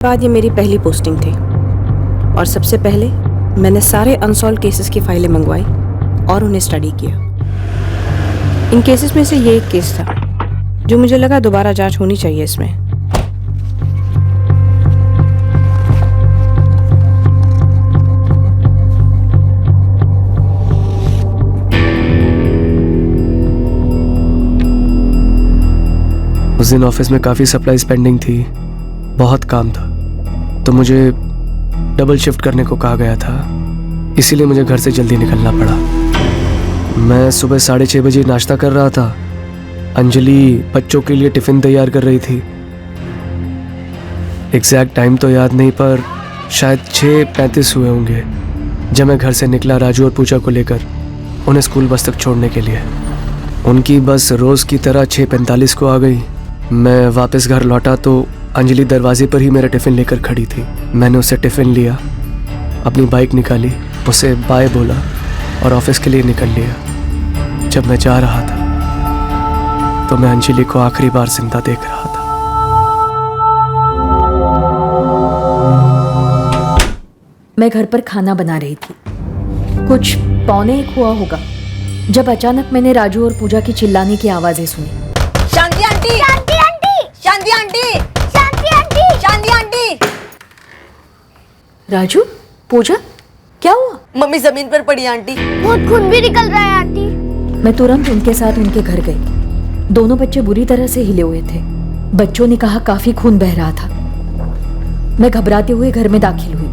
बाद ये मेरी पहली पोस्टिंग थी और सबसे पहले मैंने सारे अनसॉल्व केसेस की फाइलें मंगवाई और उन्हें स्टडी किया। इन केसेस में से ये एक केस था जो मुझे लगा दोबारा जांच होनी चाहिए इसमें। उस दिन ऑफिस में काफ़ी सप्लाईज पेंडिंग थी, बहुत काम था, तो मुझे डबल शिफ्ट करने को कहा गया था, इसीलिए मुझे घर से जल्दी निकलना पड़ा। मैं सुबह 6:30 बजे नाश्ता कर रहा था। अंजलि बच्चों के लिए टिफ़िन तैयार कर रही थी। एग्जैक्ट टाइम तो याद नहीं, पर शायद 6:35 हुए होंगे जब मैं घर से निकला राजू और पूजा को लेकर उन्हें स्कूल बस तक छोड़ने के लिए। उनकी बस रोज़ की तरह 6:45 को आ गई। मैं वापस घर लौटा तो अंजलि दरवाजे पर ही मेरा टिफ़िन लेकर खड़ी थी। मैंने उसे टिफ़िन लिया, अपनी बाइक निकाली, उसे बाय बोला और ऑफिस के लिए निकल लिया। जब मैं जा रहा था तो मैं अंजलि को आखिरी बार जिंदा देख रहा था। मैं घर पर खाना बना रही थी, कुछ 12:45 हुआ होगा जब अचानक मैंने राजू और पूजा की चिल्लाने की आवाजें सुनी। शांति आंटी, शांति आंटी, शांति आंटी, शांति आंटी, शांति आंटी। राजू, पूजा, क्या हुआ? मम्मी जमीन पर पड़ी आंटी। बहुत खून भी निकल रहा है आंटी। मैं तुरंत उनके साथ उनके घर गई। दोनों बच्चे बुरी तरह से हिले हुए थे। बच्चों ने कहा काफी खून बह रहा था। मैं घबराते हुए घर में दाखिल हुई।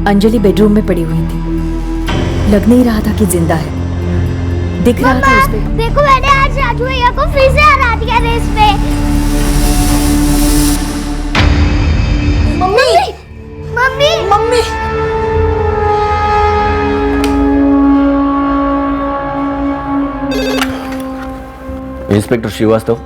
अंजलि बेडरूम में पड़ी हुई थी, लग नहीं रहा था कि जिंदा है। दिख रहा था उस पे। देखो मैंने आज राजू भैया को फिर से हरा दिया रेस पे। Mummy, mummy, mummy. Inspector Srivastava.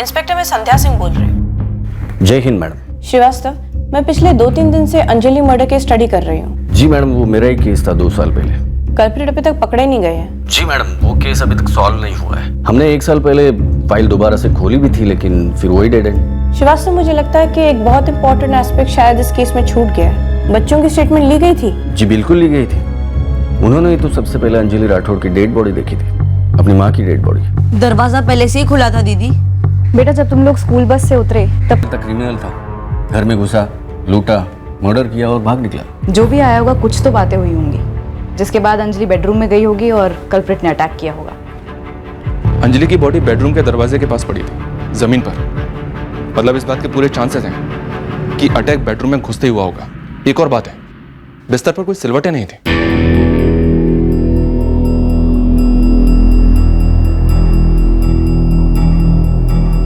Inspector, मैं संध्या सिंह बोल रही हूँ। जय हिंद मैडम। श्रीवास्तव, मैं पिछले 2-3 दिन से अंजलि मर्डर की स्टडी कर रही हूँ। जी मैडम, वो मेरा ही केस था 2 साल पहले। कल्प्रिट अभी तक पकड़े नहीं गए हैं। जी मैडम, वो केस अभी तक सॉल्व नहीं हुआ है। हमने 1 साल पहले फाइल दोबारा से खोली भी थी, लेकिन फिर वही डेड एंड। श्रीवास्तव, मुझे लगता है कि एक बहुत इंपॉर्टेंट एस्पेक्ट शायद इस केस में छूट गया है। बच्चों की स्टेटमेंट ली गई थी? जी बिल्कुल ली गई थी। उन्होंने तो सबसे पहले अंजलि राठौड़ की डेड बॉडी देखी थी, अपनी माँ की डेड बॉडी। दरवाजा पहले से ही खुला था दीदी। बेटा, जब तुम लोग स्कूल बस से उतरे तब तक क्रिमिनल था, घर में घुसा, लूटा, मर्डर किया और भाग निकला। जो भी आया होगा कुछ तो बातें हुई होंगी, जिसके बाद अंजलि बेडरूम में गई होगी और कल्प्रिट ने अटैक किया होगा। अंजलि की बॉडी बेडरूम के दरवाजे के पास पड़ी थी, जमीन पर। मतलब इस बात के पूरे चांसेस हैं कि अटैक बेडरूम में घुसते ही हुआ होगा। एक और बात है, बिस्तर पर कोई सिलवटें नहीं थी।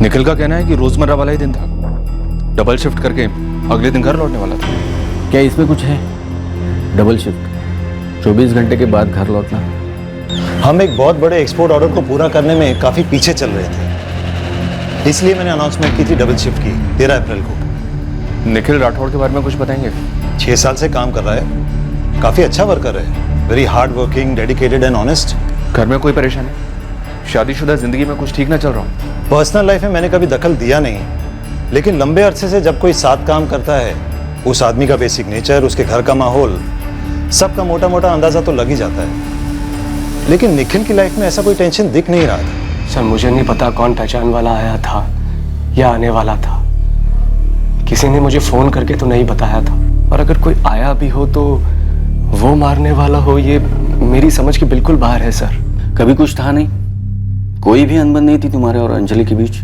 निखिल का कहना है कि रोजमर्रा वाला ही दिन था, डबल शिफ्ट करके अगले दिन घर लौटने वाला था। क्या इसमें कुछ है? डबल शिफ्ट, 24 घंटे के बाद घर लौटना। हम एक बहुत बड़े एक्सपोर्ट ऑर्डर को पूरा करने में काफ़ी पीछे चल रहे थे, इसलिए मैंने अनाउंसमेंट की थी डबल शिफ्ट की 13 अप्रैल को। निखिल राठौड़ के बारे में कुछ बताएंगे? 6 साल से काम कर रहा है, काफ़ी अच्छा वर्कर है, very hard working, dedicated and honest. घर में कोई परेशानी? शादीशुदा जिंदगी में कुछ ठीक ना चल रहा हूँ? पर्सनल लाइफ में मैंने कभी दखल दिया नहीं, लेकिन लंबे अरसे से जब कोई साथ काम करता है, उस आदमी का बेसिक नेचर, उसके घर का माहौल, सबका मोटा मोटा अंदाजा तो लग ही जाता है। लेकिन निखिल की लाइफ में ऐसा कोई टेंशन दिख नहीं रहा था। सर, मुझे नहीं पता कौन पहचान वाला आया था या आने वाला था। किसी ने मुझे फोन करके तो नहीं बताया था, और अगर कोई आया भी हो तो वो मारने वाला हो, ये मेरी समझ के बिल्कुल बाहर है सर। कभी कुछ था नहीं? कोई भी अनबन नहीं थी तुम्हारे और अंजलि के बीच?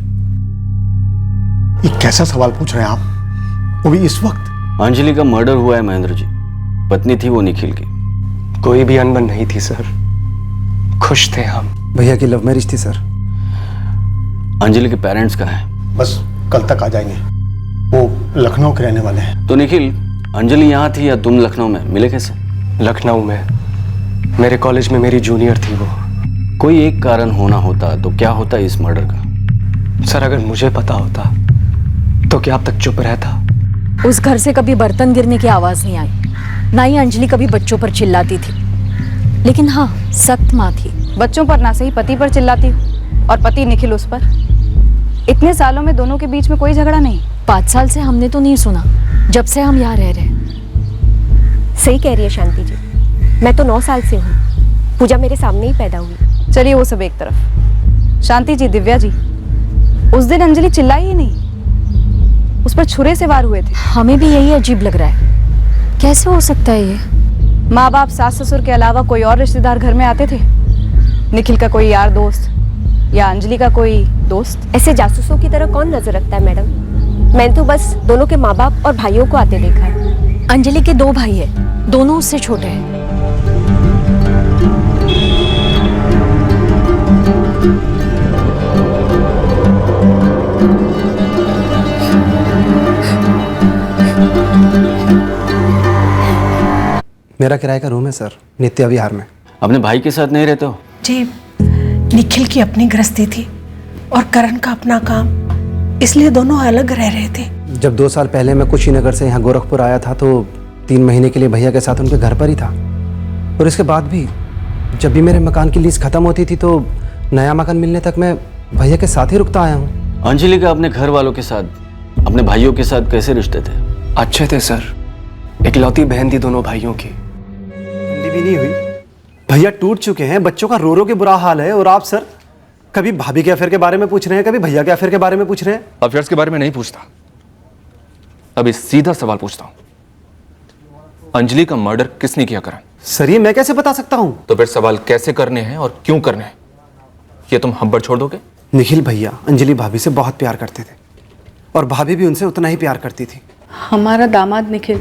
ये कैसा सवाल पूछ रहे हैं आप, वो भी इस वक्त? अंजलि का मर्डर हुआ है महेंद्र जी, पत्नी थी वो निखिल की। कोई भी अनबन नहीं थी सर, खुश थे हम। भैया की लव मैरिज थी सर। अंजलि के पेरेंट्स कहाँ हैं? बस कल तक आ जाएंगे, वो लखनऊ के रहने वाले हैं। तो निखिल, अंजलि यहाँ थी या तुम लखनऊ में? मिले कैसे? लखनऊ में, मेरे कॉलेज में मेरी जूनियर थी वो। कोई एक कारण होना होता तो क्या होता इस मर्डर का? सर, अगर मुझे पता होता तो क्या अब तक चुप रहता? उस घर से कभी बर्तन गिरने की आवाज नहीं आई, ना ही अंजलि कभी बच्चों पर चिल्लाती थी। लेकिन हाँ, सख्त माँ थी। बच्चों पर ना सही पति पर चिल्लाती हूँ, और पति निखिल उस पर। इतने सालों में दोनों के बीच में कोई झगड़ा नहीं? 5 साल से हमने तो नहीं सुना, जब से हम यहाँ रह रहे हैं। सही कह रही है शांति जी, मैं तो 9 साल से हूँ। पूजा मेरे सामने ही पैदा हुई। चलिए वो सब एक तरफ। शांति जी, दिव्या जी, उस दिन अंजलि चिल्लाई ही नहीं, उस पर छुरे से वार हुए थे। हमें भी यही अजीब लग रहा है, कैसे हो सकता है ये? माँ बाप सास ससुर के अलावा कोई और रिश्तेदार घर में आते थे? निखिल का कोई यार दोस्त या अंजलि का कोई दोस्त? ऐसे जासूसों की तरह कौन नजर रखता है मैडम? मैंने तो बस दोनों के माँ बाप और भाइयों को आते देखा है। अंजलि के 2 भाई हैं, दोनों उससे छोटे हैं। मेरा किराए का रूम है सर, नित्य विहार में। अपने भाई के साथ नहीं रहते हो? जी, निखिल की अपनी गृहस्थी थी और करण का अपना काम, इसलिए दोनों अलग रह रहे थे। जब 2 साल पहले मैं कुशीनगर से यहाँ गोरखपुर आया था तो 3 महीने के लिए भैया के साथ उनके घर पर ही था। और इसके बाद भी जब भी मेरे मकान की लीज खत्म होती थी तो नया मकान मिलने तक मैं भैया के साथ ही रुकता आया हूँ। अंजलि का अपने घर वालों के साथ, अपने भाइयों के साथ कैसे रिश्ते थे? अच्छे थे सर, इकलौती बहन थी दोनों भाइयों की। हिंदी भी नहीं हुई, भैया टूट चुके हैं, बच्चों का रो रो के बुरा हाल है। और आप सर कभी भाभी के अफेयर के बारे में पूछ रहे हैं, कभी भैया के अफेयर के बारे में पूछ रहे हैं। अफेयर्स के बारे में नहीं पूछता, अभी सीधा सवाल पूछता हूं, अंजलि का मर्डर किसने किया करण? सर ये मैं कैसे बता सकता हूं? तो फिर सवाल कैसे करने हैं और क्यों करने हैं, ये तुम हम पर छोड़ दोगे? निखिल भैया अंजलि भाभी से बहुत प्यार करते थे और भाभी भी उनसे उतना ही प्यार करती थी। हमारा दामाद निखिल,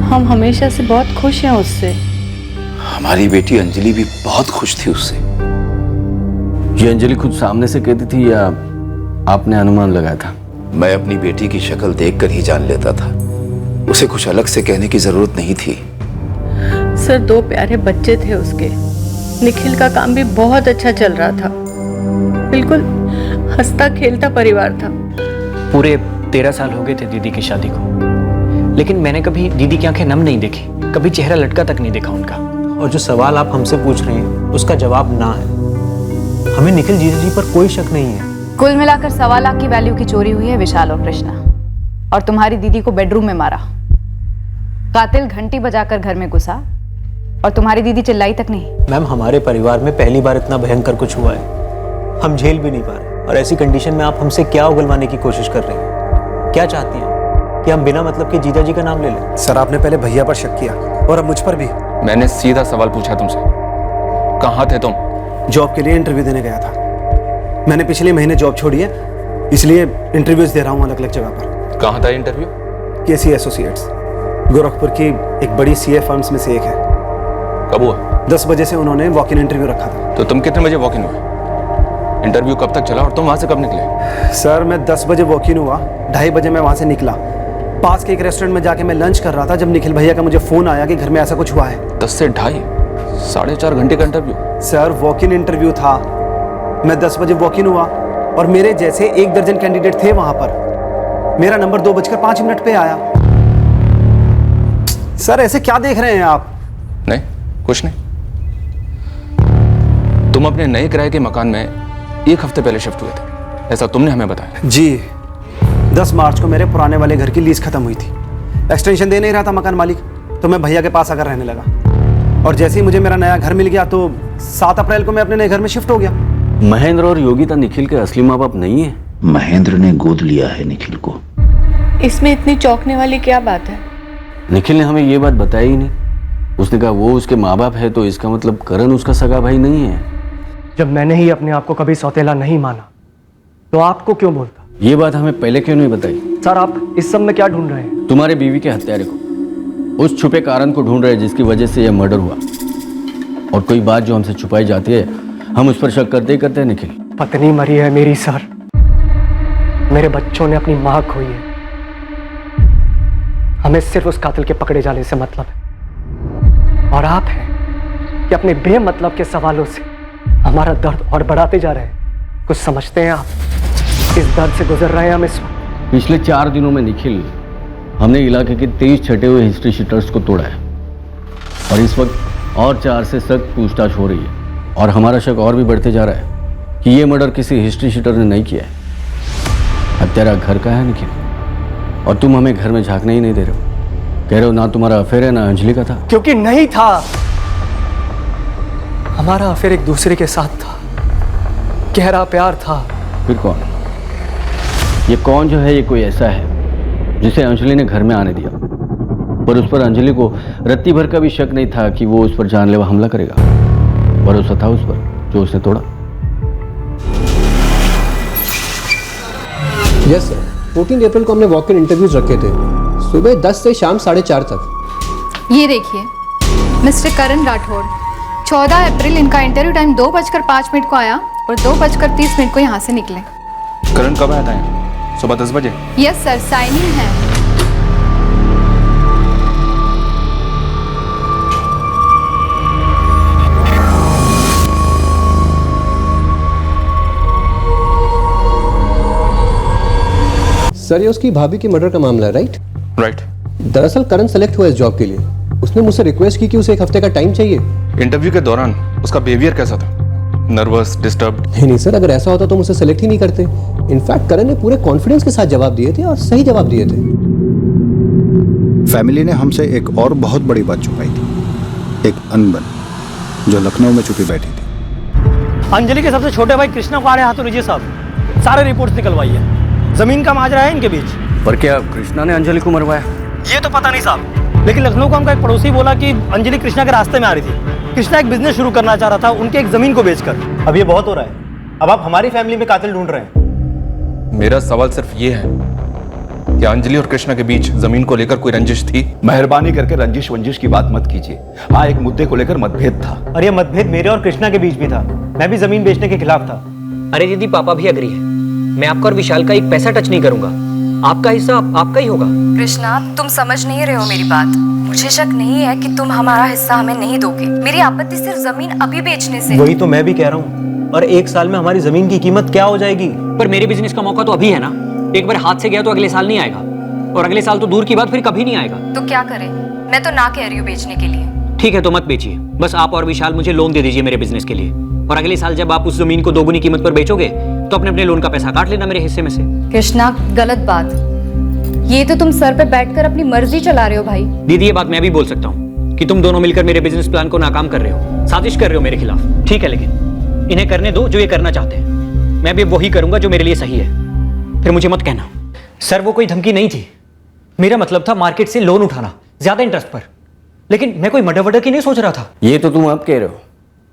हम हमेशा से बहुत खुश हैं उससे। हमारी बेटी अंजलि भी बहुत खुश थी उससे। ये अंजलि खुद सामने से कहती थी या आपने अनुमान लगाया था? मैं अपनी बेटी की शक्ल देखकर ही जान लेता था, उसे कुछ अलग से कहने की जरूरत नहीं थी। सर 2 प्यारे बच्चे थे उसके, निखिल का काम भी बहुत अच्छा चल रहा था, बिल्कुल हंसता खेलता परिवार था। पूरे 13 साल हो गए थे दीदी की शादी को, लेकिन मैंने कभी दीदी की आंखें नम नहीं देखी, कभी चेहरा लटका तक नहीं देखा उनका। और जो सवाल आप हमसे पूछ रहे हैं उसका जवाब ना है। हमें निखिल जीजा जी पर कोई शक नहीं है। कुल मिलाकर 1.25 लाख की वैल्यू की चोरी हुई है विशाल और कृष्णा, और तुम्हारी दीदी को बेडरूम में मारा। कातिल घंटी बजाकर घर में घुसा और तुम्हारी दीदी चिल्लाई तक नहीं। मैम हमारे परिवार में पहली बार इतना भयंकर कुछ हुआ है, हम झेल भी नहीं पा रहे। और ऐसी कंडीशन में आप हमसे क्या उगलवाने की कोशिश कर रहे हैं? क्या चाहती हैं कि हम बिना मतलब के जीजा जी का नाम ले लें? सर आपने पहले भैया पर शक किया और अब मुझ पर भी। मैंने सीधा सवाल पूछा तुमसे, कहाँ थे तुम? जॉब के लिए इंटरव्यू देने गया था। मैंने पिछले महीने जॉब छोड़ी है, इसलिए इंटरव्यूज दे रहा हूँ अलग अलग जगह पर। कहाँ था इंटरव्यू? केसी एसोसिएट्स, गोरखपुर की एक बड़ी सीए फर्म्स में से एक है। कब हुआ? 10 बजे से उन्होंने वॉक इन इंटरव्यू रखा था। तो तुम कितने बजे वॉक इन हुए? इंटरव्यू कब तक चला और तुम वहां से कब निकले? सर मैं 10 बजे वॉक इन हुआ, 2:30 बजे मैं वहां से निकला। पास के एक रेस्टोरेंट में जाके मैं लंच कर रहा था जब निखिल भैया का मुझे फोन आया कि घर में ऐसा कुछ हुआ है। 10 से 2:30, 4.5 घंटे का interview? Sir walk in interview था, मैं 10 बजे वॉक इन हुआ और मेरे जैसे 1 दर्जन कैंडिडेट थे वहां पर। मेरा नंबर 2:05 पे आया। सर ऐसे क्या देख रहे हैं आप? नहीं कुछ नहीं। तुम अपने नए किराए के मकान में 1 हफ्ते पहले शिफ्ट हुए थे, ऐसा तुमने हमें बताया। जी 10 मार्च को मेरे पुराने वाले घर की लीज खत्म हुई थी। एक्सटेंशन दे नहीं रहा था मकान मालिक, तो मैं भैया के पास आकर रहने लगा। और जैसे ही मुझे मेरा नया घर मिल गया तो 7 अप्रैल को मैं अपने नए घर में शिफ्ट हो गया। महेंद्र और योगिता निखिल के असली माँ बाप नहीं है? महेंद्र ने गोद लिया है निखिल को। इसमें इतनी चौंकने वाली क्या बात है? निखिल ने हमें ये बात बताई ही नहीं। उसने कहा वो उसके माँ बाप है तो इसका मतलब करण उसका सगा भाई नहीं है। जब मैंने ही अपने आप को कभी सौतेला नहीं माना तो आपको क्यों बोलता? ये बात हमें पहले क्यों नहीं बताई? सर आप इस सब में क्या ढूंढ रहे हैं? तुम्हारे बीवी के हत्यारे को, उस छुपे कारण को ढूंढ रहे हैं जिसकी वजह से यह मर्डर हुआ। और कोई बात जो हमसे छुपाई जाती है हम उस पर शक करते ही करते हैं। निखिल पत्नी मरी है मेरी सर, मेरे बच्चों ने अपनी मां खोई है। हमें सिर्फ उस कातिल के पकड़े जाने से मतलब है, और आप हैं कि अपने बेमतलब के सवालों से हमारा दर्द और बढ़ाते जा रहे हैं। कुछ समझते हैं आप? इस दर्द से गुजर रहे हैं हम इस वक्त। पिछले 4 दिनों में निखिल हमने इलाके के 23 छटे हुए हिस्ट्री शीटर्स को तोड़ा है और इस वक्त और 4 से सख्त पूछताछ हो रही है। और हमारा शक और भी बढ़ते जा रहा है कि ये मर्डर किसी हिस्ट्री शीटर ने नहीं किया है। अब तेरा घर का है निखिल, और तुम हमें घर में झांकने ही नहीं दे रहे हो। कह रहे हो ना तुम्हारा अफेयर है ना अंजलि का था। क्योंकि नहीं था। हमारा अफेयर एक दूसरे के साथ था, गहरा प्यार था। फिर कौन? ये कौन जो है, ये कोई ऐसा है जिसे अंजलि ने घर में आने दिया, पर उस पर अंजलि को रत्ती भर का भी शक नहीं था कि वो उस पर जानलेवा हमला करेगा। भरोसा था उस पर जो उसने तोड़ा। यस सर, 14 अप्रैल को हमने वॉक इन इंटरव्यूज रखे थे, सुबह 10 से शाम 4:30 तक। ये देखिए मिस्टर करण राठौड़, 14 अप्रैल इनका इंटरव्यू टाइम 2:05 को आया और 2:30 को यहाँ से निकले। करण कब आया था यहाँ? सुबह 10 बजे? यस सर, साइनिंग है। सर ये उसकी भाभी के मर्डर का मामला है, राइट? राइट। दरअसल करण सेलेक्ट हुआ इस जॉब के लिए। उसने मुझसे रिक्वेस्ट की कि उसे 1 हफ्ते का टाइम चाहिए। इंटरव्यू के दौरान उसका बिहेवियर कैसा था? Nervous, disturbed? नहीं सर, अगर ऐसा होता तो मुझसे सेलेक्ट ही नहीं करते। इनफैक्ट करण ने पूरे कॉन्फिडेंस के साथ जवाब दिए थे और सही जवाब दिए थे। फैमिली ने हमसे एक और बहुत बड़ी बात छुपाई थी, एक अनबन जो लखनऊ में छुपी बैठी थी। अंजलि के सबसे छोटे भाई कृष्णा को आ रहे हाथों लीजिए साहब, सारे रिपोर्ट्स निकलवाई है। जमीन का माजरा है इनके बीच। पर क्या कृष्णा ने अंजलि को मरवाया? ये तो पता नहीं साहब, लेकिन लखनऊ का हमका एक पड़ोसी बोला कि अंजलि कृष्णा के रास्ते में आ रही थी। कृष्णा एक बिजनेस शुरू करना चाह रहा था उनके एक जमीन को बेचकर। अब ये बहुत हो रहा है, अब आप हमारी फैमिली में कातिल ढूंढ रहे हैं। मेरा सवाल सिर्फ ये है कि अंजलि और कृष्णा के बीच जमीन को लेकर कोई रंजिश थी? मेहरबानी करके रंजिश वंजिश की बात मत कीजिए। हाँ, एक मुद्दे को लेकर मतभेद था। और ये मतभेद मेरे और कृष्णा के बीच भी था। मैं भी जमीन बेचने के खिलाफ था। अरे दीदी, पापा भी अग्री है। मैं आपका और विशाल का एक पैसा टच नहीं करूंगा। आपका हिस्सा आपका ही होगा। कृष्णा, तुम समझ नहीं रहे हो मेरी बात। मुझे शक नहीं है कि तुम हमारा हिस्सा हमें नहीं दोगे। मेरी आपत्ति सिर्फ जमीन अभी बेचने से। वही तो मैं भी कह रहा हूँ। और 1 साल में हमारी जमीन की कीमत क्या हो जाएगी? पर मेरे बिजनेस का मौका तो अभी है ना। एक बार हाथ से गया तो अगले साल नहीं आएगा, और अगले साल तो दूर की बात, फिर कभी नहीं आएगा। तो क्या करें? मैं तो ना कह रही हूँ बेचने के लिए। ठीक है तो मत बेचिए, बस आप और विशाल मुझे लोन दे दीजिए मेरे बिजनेस के लिए, और अगले साल जब आप उस जमीन को 2 गुनी कीमत पर बेचोगे तो अपने अपने लोन का पैसा काट लेना मेरे हिस्से में से। कृष्णा, गलत बात। ये तो तुम सर पे बैठकर अपनी मर्जी चला रहे हो भाई। दीदी, ये बात मैं भी बोल सकता हूँ कि तुम दोनों मिलकर मेरे बिजनेस प्लान को नाकाम कर रहे हो, साजिश कर रहे हो मेरे खिलाफ। ठीक है, लेकिन इन्हें करने दो जो ये करना चाहते हैं। मैं भी वही करूंगा जो मेरे लिए सही है। फिर मुझे मत कहना। सर वो कोई धमकी नहीं थी, मेरा मतलब था मार्केट से लोन उठाना ज्यादा इंटरेस्ट पर, लेकिन मैं कोई मर्डर वर्डर की नहीं सोच रहा था। ये तो तुम अब कह रहे हो,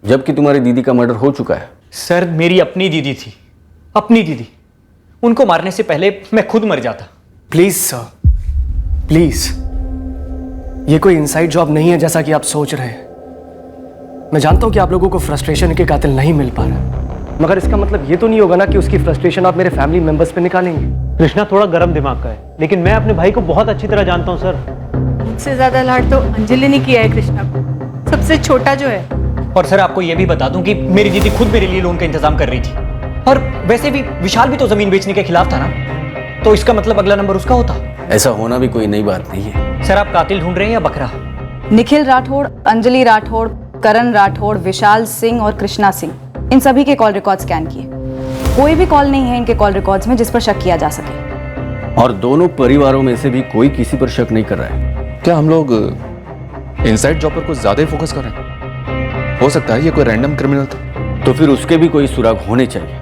जबकि तुम्हारी दीदी का मर्डर हो चुका है। सर मेरी अपनी दीदी थी, अपनी दीदी। उनको मारने से पहले मैं खुद मर जाता। Please sir, please. ये कोई इनसाइड जॉब नहीं है जैसा कि आप सोच रहे हैं। मैं जानता हूं कि आप लोगों को फ्रस्ट्रेशन के कातिल नहीं मिल पा रहा, मगर इसका मतलब ये तो नहीं होगा ना कि उसकी फ्रस्ट्रेशन आप मेरे फैमिली मेंबर्स पे निकालेंगे। कृष्णा थोड़ा गर्म दिमाग का है, लेकिन मैं अपने भाई को बहुत अच्छी तरह जानता हूं सर। मुझसे ज्यादा लाड तो अंजलि ने किया है कृष्णा को, सबसे छोटा जो है। और सर आपको यह भी बता दूं कि मेरी दीदी खुद मेरे लिए लोन का इंतजाम कर रही थी, और वैसे भी विशाल भी तो जमीन बेचने के खिलाफ था ना, तो इसका मतलब अगला नंबर उसका होता। ऐसा होना भी कोई नई बात नहीं है। सर आप कातिल ढूंढ रहे हैं या बकरा? निखिल राठौड़, अंजलि राठौड़, करण राठौड़, विशाल सिंह और कृष्णा सिंह, इन सभी के कॉल रिकॉर्ड स्कैन किए। कोई भी कॉल नहीं है इनके कॉल रिकॉर्ड्स में जिस पर शक किया जा सके। और दोनों परिवारों में से भी कोई किसी पर शक नहीं कर रहा है। क्या हम लोग इनसाइड जॉब पर कुछ ज्यादा ही फोकस कर रहे हैं? हो सकता है ये कोई रैंडम क्रिमिनल था। तो फिर उसके भी कोई सुराग होने चाहिए।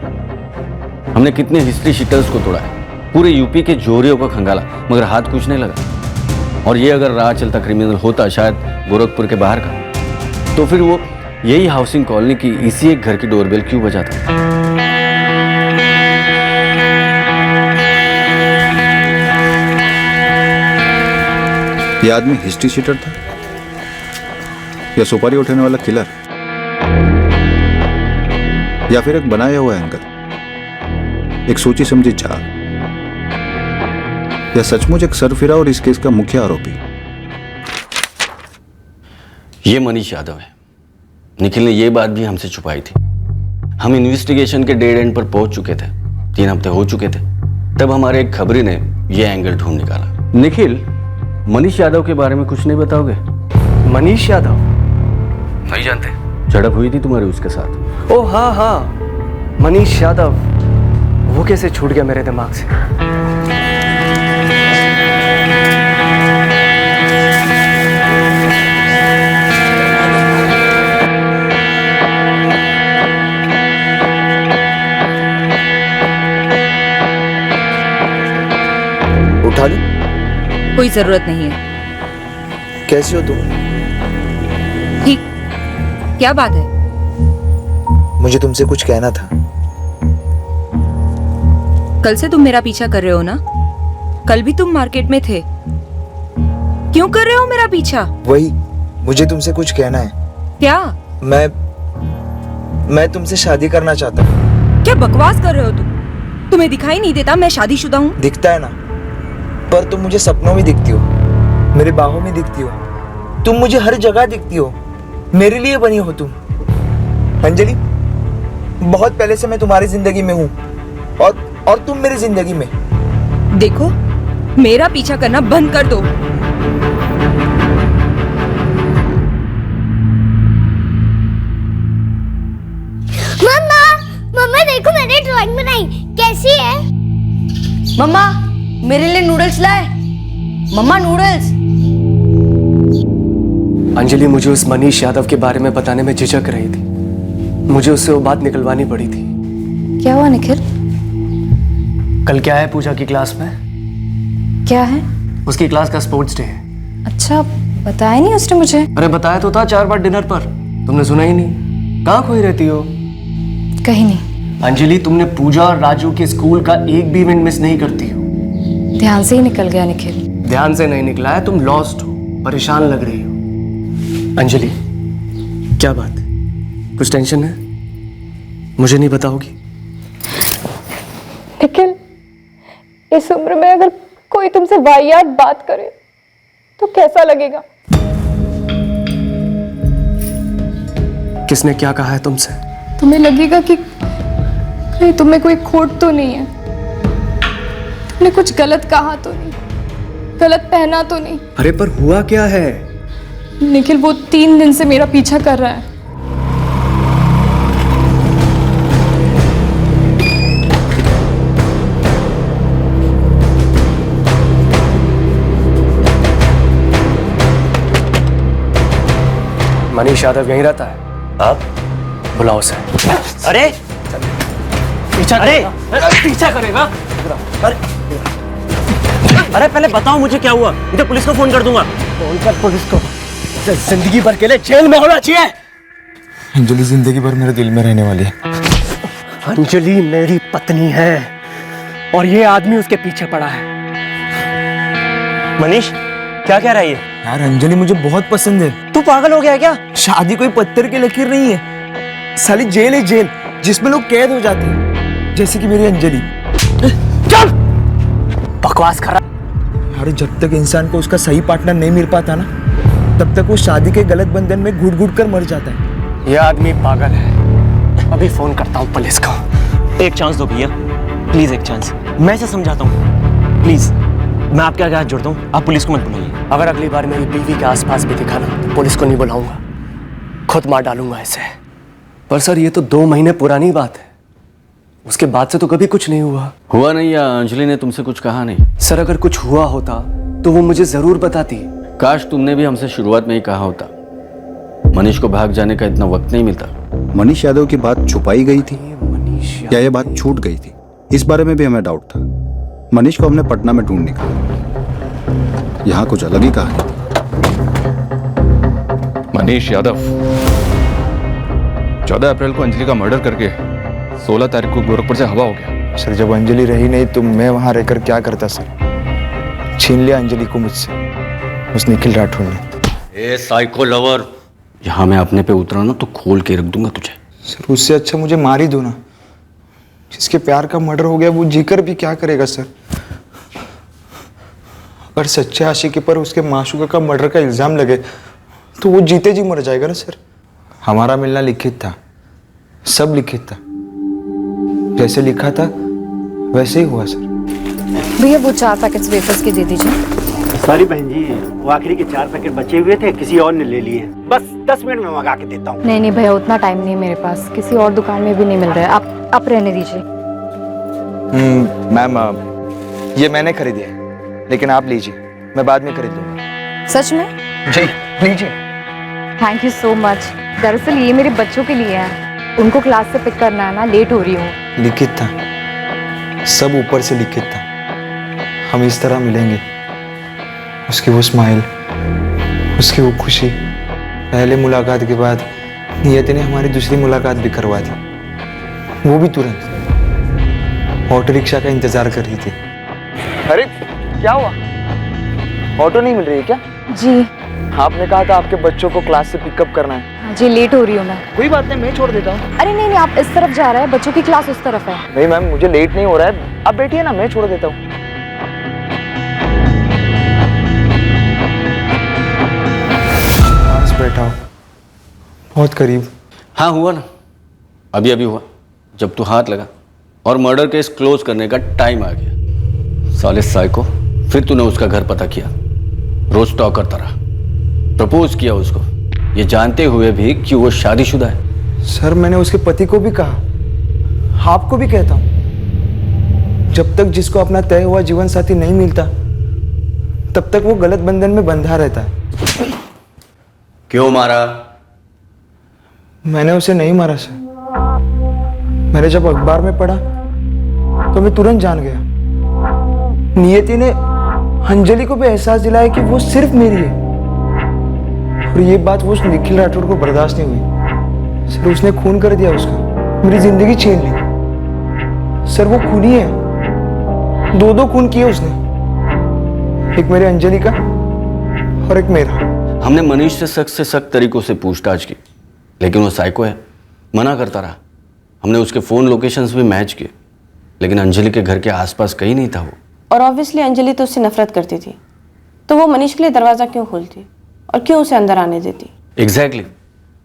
हमने कितने हिस्ट्री शीटर्स को तोड़ा है, पूरे यूपी के जोरियों को खंगाला, मगर हाथ कुछ नहीं लगा। और ये अगर राह चलता क्रिमिनल होता शायद गोरखपुर के बाहर का, तो फिर वो यही हाउसिंग कॉलोनी की इसी एक घर की डोरबेल क्यों बजाता? ये आदमी हिस्ट्री शीटर था या सुपारी उठाने वाला किलर, या फिर एक बनाया हुआ एंगल, एक सोची समझी चाल, या सचमुच एक सरफिरा और इस केस का मुख्य आरोपी? ये मनीष यादव है। निखिल ने ये बात भी हमसे छुपाई थी। हम इन्वेस्टिगेशन के डेड एंड पर पहुंच चुके थे, 3 हफ्ते हो चुके थे, तब हमारे एक खबरी ने ये एंगल ढूंढ निकाला। निखिल, मनीष यादव के बारे में कुछ नहीं बताओगे? मनीष यादव? नहीं जानते। झड़प हुई थी तुम्हारी उसके साथ? ओ हाँ हाँ, मनीष यादव। वो धोखे से छूट गया मेरे दिमाग से। उठा ली? कोई जरूरत नहीं है। कैसी हो तुम? ठीक। क्या बात है? मुझे तुमसे कुछ कहना था। कल से तुम मेरा पीछा कर रहे हो ना? कल भी तुम मार्केट में थे। क्यों कर रहे हो मेरा पीछा? वही, मुझे तुमसे कुछ कहना है। क्या? मैं तुमसे शादी करना चाहता हूँ। क्या बकवास कर रहे हो तुम? तुम्हें दिखाई नहीं देता मैं शादीशुदा हूँ? दिखता है ना, पर तुम मुझे सपनों में दिखती हो, मेरे बाहों में दिखती हो, तुम मुझे हर जगह दिखती हो। मेरे लिए बनी हो तुम। अंजलि, बहुत पहले से मैं तुम्हारी जिंदगी में हूँ और तुम मेरी जिंदगी में। देखो, मेरा पीछा करना बंद कर दो। मम्मा देखो मैंने ड्राइंग बनाई, कैसी है? मम्मा मेरे लिए नूडल्स लाए। मम्मा नूडल्स। अंजलि मुझे उस मनीष यादव के बारे में बताने में झिझक रही थी। मुझे उससे वो बात निकलवानी पड़ी थी। क्या हुआ निखिल? कल क्या है पूजा की क्लास में? क्या है? उसकी क्लास का स्पोर्ट्स डे है। अच्छा, बताया नहीं उसने मुझे। अरे बताया तो था 4 बार डिनर पर, तुमने सुना ही नहीं। कहाँ खोई रहती हो? कहीं नहीं। अंजलि, तुमने पूजा और राजू के स्कूल का एक भी इवेंट मिस नहीं करती हो। ध्यान से ही निकल गया निखिल। ध्यान से नहीं निकला है, तुम लॉस्ट हो, परेशान लग रही हो। अंजलि, क्या बात है? कुछ टेंशन है? मुझे नहीं बताओगी? निखिल, इस उम्र में अगर कोई तुमसे वाहियात बात करे तो कैसा लगेगा? किसने क्या कहा है तुमसे? तुम्हें लगेगा कि कहीं तुम्हें कोई खोट तो नहीं है, तुमने कुछ गलत कहा तो नहीं, गलत पहना तो नहीं। अरे पर हुआ क्या है? निखिल, वो 3 दिन से मेरा पीछा कर रहा है। मनीष यादव यहीं रहता है? आप बुलाओ उसे। अरे पीछा करेगा? अरे पहले बताओ मुझे क्या हुआ, नहीं तो पुलिस को फोन कर दूंगा। फोन कर पुलिस को। जिंदगी भर के लिए जेल में होना चाहिए। अंजलि जिंदगी भर मेरे दिल में रहने वाली है। अंजलि मेरी पत्नी है और ये आदमी उसके पीछे पड़ा है। मनीष, क्या कह रहा है ये? यार अंजलि मुझे बहुत पसंद है। तू पागल हो गया है क्या? शादी कोई पत्थर की लकीर नहीं है, साली जेल है जेल, जिसमें लोग कैद हो जाते हैं, जैसे कि मेरी अंजलि। चल, बकवास कर रहा। अरे जब तक इंसान को उसका सही पार्टनर नहीं मिल पाता ना, तब तक वो शादी के गलत बंधन में घुट घुट कर मर जाता है। यह आदमी पागल है। अभी फोन करता हूँ पुलिस को। एक चांस दो भैया, प्लीज एक चांस। मैं इसे समझाता हूँ, प्लीज। मैं आपके आगे हाथ जोड़ता हूँ, आप पुलिस को मत बुलाइए। अगर अगली बार मेरी बीवी के आसपास भी दिखा ना, तो पुलिस को नहीं बुलाऊंगा, खुद मार डालूंगा इसे। पर सर, ये तो 2 महीने पुरानी बात है, उसके बाद से तो कभी कुछ नहीं हुआ। हुआ नहीं या अंजलि ने तुमसे कुछ कहा नहीं? सर, अगर कुछ हुआ होता तो वो मुझे जरूर बताती। काश तुमने भी हमसे शुरुआत में ही कहा होता। मनीष को भाग जाने का इतना वक्त नहीं मिलता। मनीष यादव की बात छुपाई गई थी या ये बात छूट गई थी, इस बारे में भी हमें डाउट था। मनीष को हमने पटना में ढूंढ निकाला, यहाँ कुछ अलग ही कहानी। मनीष यादव 14 अप्रैल को अंजलि का मर्डर करके 16 तारीख को गोरखपुर से हवा हो गया। सर, जब अंजलि रही नहीं तो मैं वहां रहकर क्या करता सर? छीन लिया अंजलि को मुझसे उस निखिल राठौर ने। ए साइको लवर, यहाँ मैं अपने पे उतरा ना तो खोल के रख दूंगा तुझे। सर, उससे अच्छा मुझे मार ही दो ना। जिसके प्यार का मर्डर हो गया वो जीकर भी क्या करेगा सर? अगर सच्चे आशिकी पर उसके माशूका का मर्डर का इल्जाम लगे तो वो जीते जी मर जाएगा ना सर। हमारा मिलना लिखित था, सब लिखित था, जैसे लिखा था वैसे ही हुआ सर। भैया वो 4 पैकेट्स वेफर्स के दे दीजिए। सॉरी बहन जी, वो आखिरी के 4 पैकेट बचे हुए थे, किसी और ने ले लिए। बस 10 मिनट में मंगा के देता हूँ। नहीं भैया, उतना टाइम नहीं है मेरे पास, किसी और दुकान में भी नहीं मिल रहा है। आप रहने दीजिए। मैम ये मैंने खरीदी है, लेकिन आप लीजिए, मैं बाद में खरीद लूँगा। सच में? जी लीजिए। Thank you so much. दरअसल ये मेरे बच्चों के लिए है, उनको क्लास से पिक करना है ना, लेट हो रही हूँ। लिखित था, सब ऊपर से लिखित था, हम इस तरह मिलेंगे। उसकी वो स्माइल, उसकी वो खुशी, पहले मुलाकात के बाद नियति ने हमारी दूसरी मुलाकात भी करवा दी, वो भी तुरंत। ऑटो रिक्शा का इंतजार कर रही थी। अरे क्या हुआ, ऑटो नहीं मिल रही है क्या? जी आपने कहा था आपके बच्चों को क्लास से पिकअप करना है। जी लेट हो रही हूँ मैं। कोई बात नहीं, मैं छोड़ देता हूँ। अरे नहीं नहीं, आप इस तरफ जा रहे हैं, बच्चों की क्लास उस तरफ है। नहीं मैम, मुझे लेट नहीं हो रहा है, आप बैठिए ना, मैं छोड़ देता हूँ। पास बैठा हूँ, बहुत करीब। हाँ हुआ ना, अभी अभी हुआ, जब तू हाथ लगा और मर्डर केस क्लोज करने का टाइम आ गया। साले साइको, फिर तूने उसका घर पता किया, रोज टॉक करता रहा, प्रपोज किया उसको, ये जानते हुए भी कि वो शादीशुदा है। सर मैंने उसके पति को भी कहा, आपको भी कहता हूं, जब तक जिसको अपना तय हुआ जीवन साथी नहीं मिलता तब तक वो गलत बंधन में बंधा रहता है। क्यों मारा? मैंने उसे नहीं मारा सर, मैंने जब अखबार में पढ़ा तो मैं तुरंत जान गया, नियति ने अंजलि को भी एहसास दिलाया कि वो सिर्फ मेरी है, और ये बात वो उस निखिल राठौड़ को बर्दाश्त नहीं हुई। सर उसने खून कर दिया उसका, मेरी जिंदगी छीन ली। सर वो खूनी है, दो खून किए उसने, एक मेरे अंजलि का और एक मेरा। हमने मनीष से सख्त तरीकों से पूछताछ की, लेकिन वो साइको है, मना करता रहा। हमने उसके फोन लोकेशंस भी मैच किए, लेकिन अंजलि के घर के आसपास कहीं नहीं था वो। और ऑब्वियसली अंजलि तो उससे नफरत करती थी, तो वो मनीष के लिए दरवाजा क्यों खोलती और क्यों उसे अंदर आने देती? एग्जैक्टली।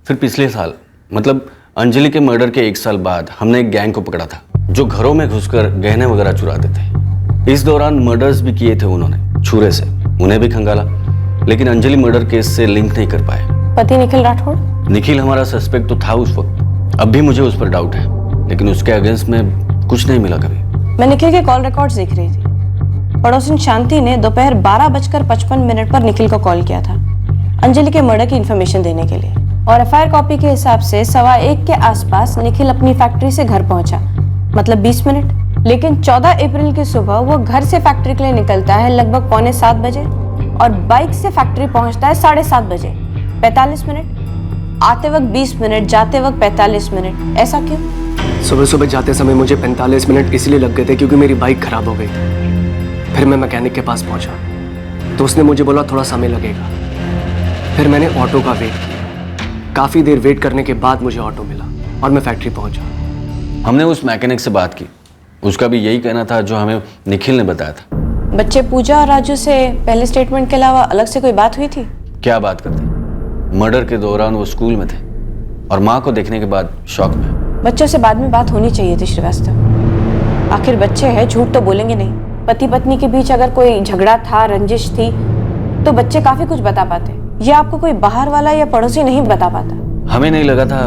फिर पिछले साल, मतलब अंजलि के मर्डर के 1 साल बाद, हमने एक गैंग को पकड़ा था जो घरों में घुसकर गहने वगैरह चुराते थे। इस दौरान मर्डर्स भी किए थे उन्होंने, छुरे से, उन्हें भी खंगाला, लेकिन अंजलि मर्डर केस से लिंक नहीं कर पाए। पति निखिल राठौड़? निखिल हमारा सस्पेक्ट तो था उस वक्त, अब भी मुझे उस पर डाउट है, लेकिन उसके अगेंस्ट में कुछ नहीं मिला कभी। मैं निखिल के कॉल रिकॉर्ड्स देख रही थी, पड़ोसिन शांति ने दोपहर 12:55 पर निखिल को कॉल किया था अंजलि के मर्डर की इंफॉर्मेशन देने के लिए, और एफआईआर कॉपी के हिसाब से 1:15 के आसपास निखिल अपनी फैक्ट्री से घर पहुंचा, मतलब 20 मिनट। लेकिन 14 अप्रैल की सुबह वो घर से फैक्ट्री के लिए निकलता है लगभग 6:45 बजे, और बाइक से फैक्ट्री पहुंचता है 7:30 बजे, 45 मिनट। आते वक्त 20 मिनट, जाते वक्त 45 मिनट, ऐसा क्यों? सुबह सुबह जाते समय मुझे 45 मिनट इसलिए लग गए थे क्योंकि मेरी बाइक खराब हो गई थी। फिर मैं मैकेनिक के पास पहुंचा तो उसने मुझे बोला थोड़ा समय लगेगा। फिर मैंने ऑटो का वेट किया, काफ़ी देर वेट करने के बाद मुझे ऑटो मिला और मैं फैक्ट्री पहुंचा। हमने उस मैकेनिक से बात की, उसका भी यही कहना था जो हमें निखिल ने बताया था। बच्चे पूजा और राजू से पहले स्टेटमेंट के अलावा अलग से कोई बात हुई थी? क्या बात करते, मर्डर के दौरान वो स्कूल में थे और माँ को देखने के बाद शॉक में। बच्चों से बाद में बात होनी चाहिए थी श्रीवास्तव, आखिर बच्चे हैं, झूठ तो बोलेंगे नहीं। पति पत्नी के बीच अगर कोई झगड़ा था, रंजिश थी, तो बच्चे काफी कुछ बता पाते, ये आपको कोई बाहर वाला या पड़ोसी नहीं बता पाता। हमें नहीं लगा था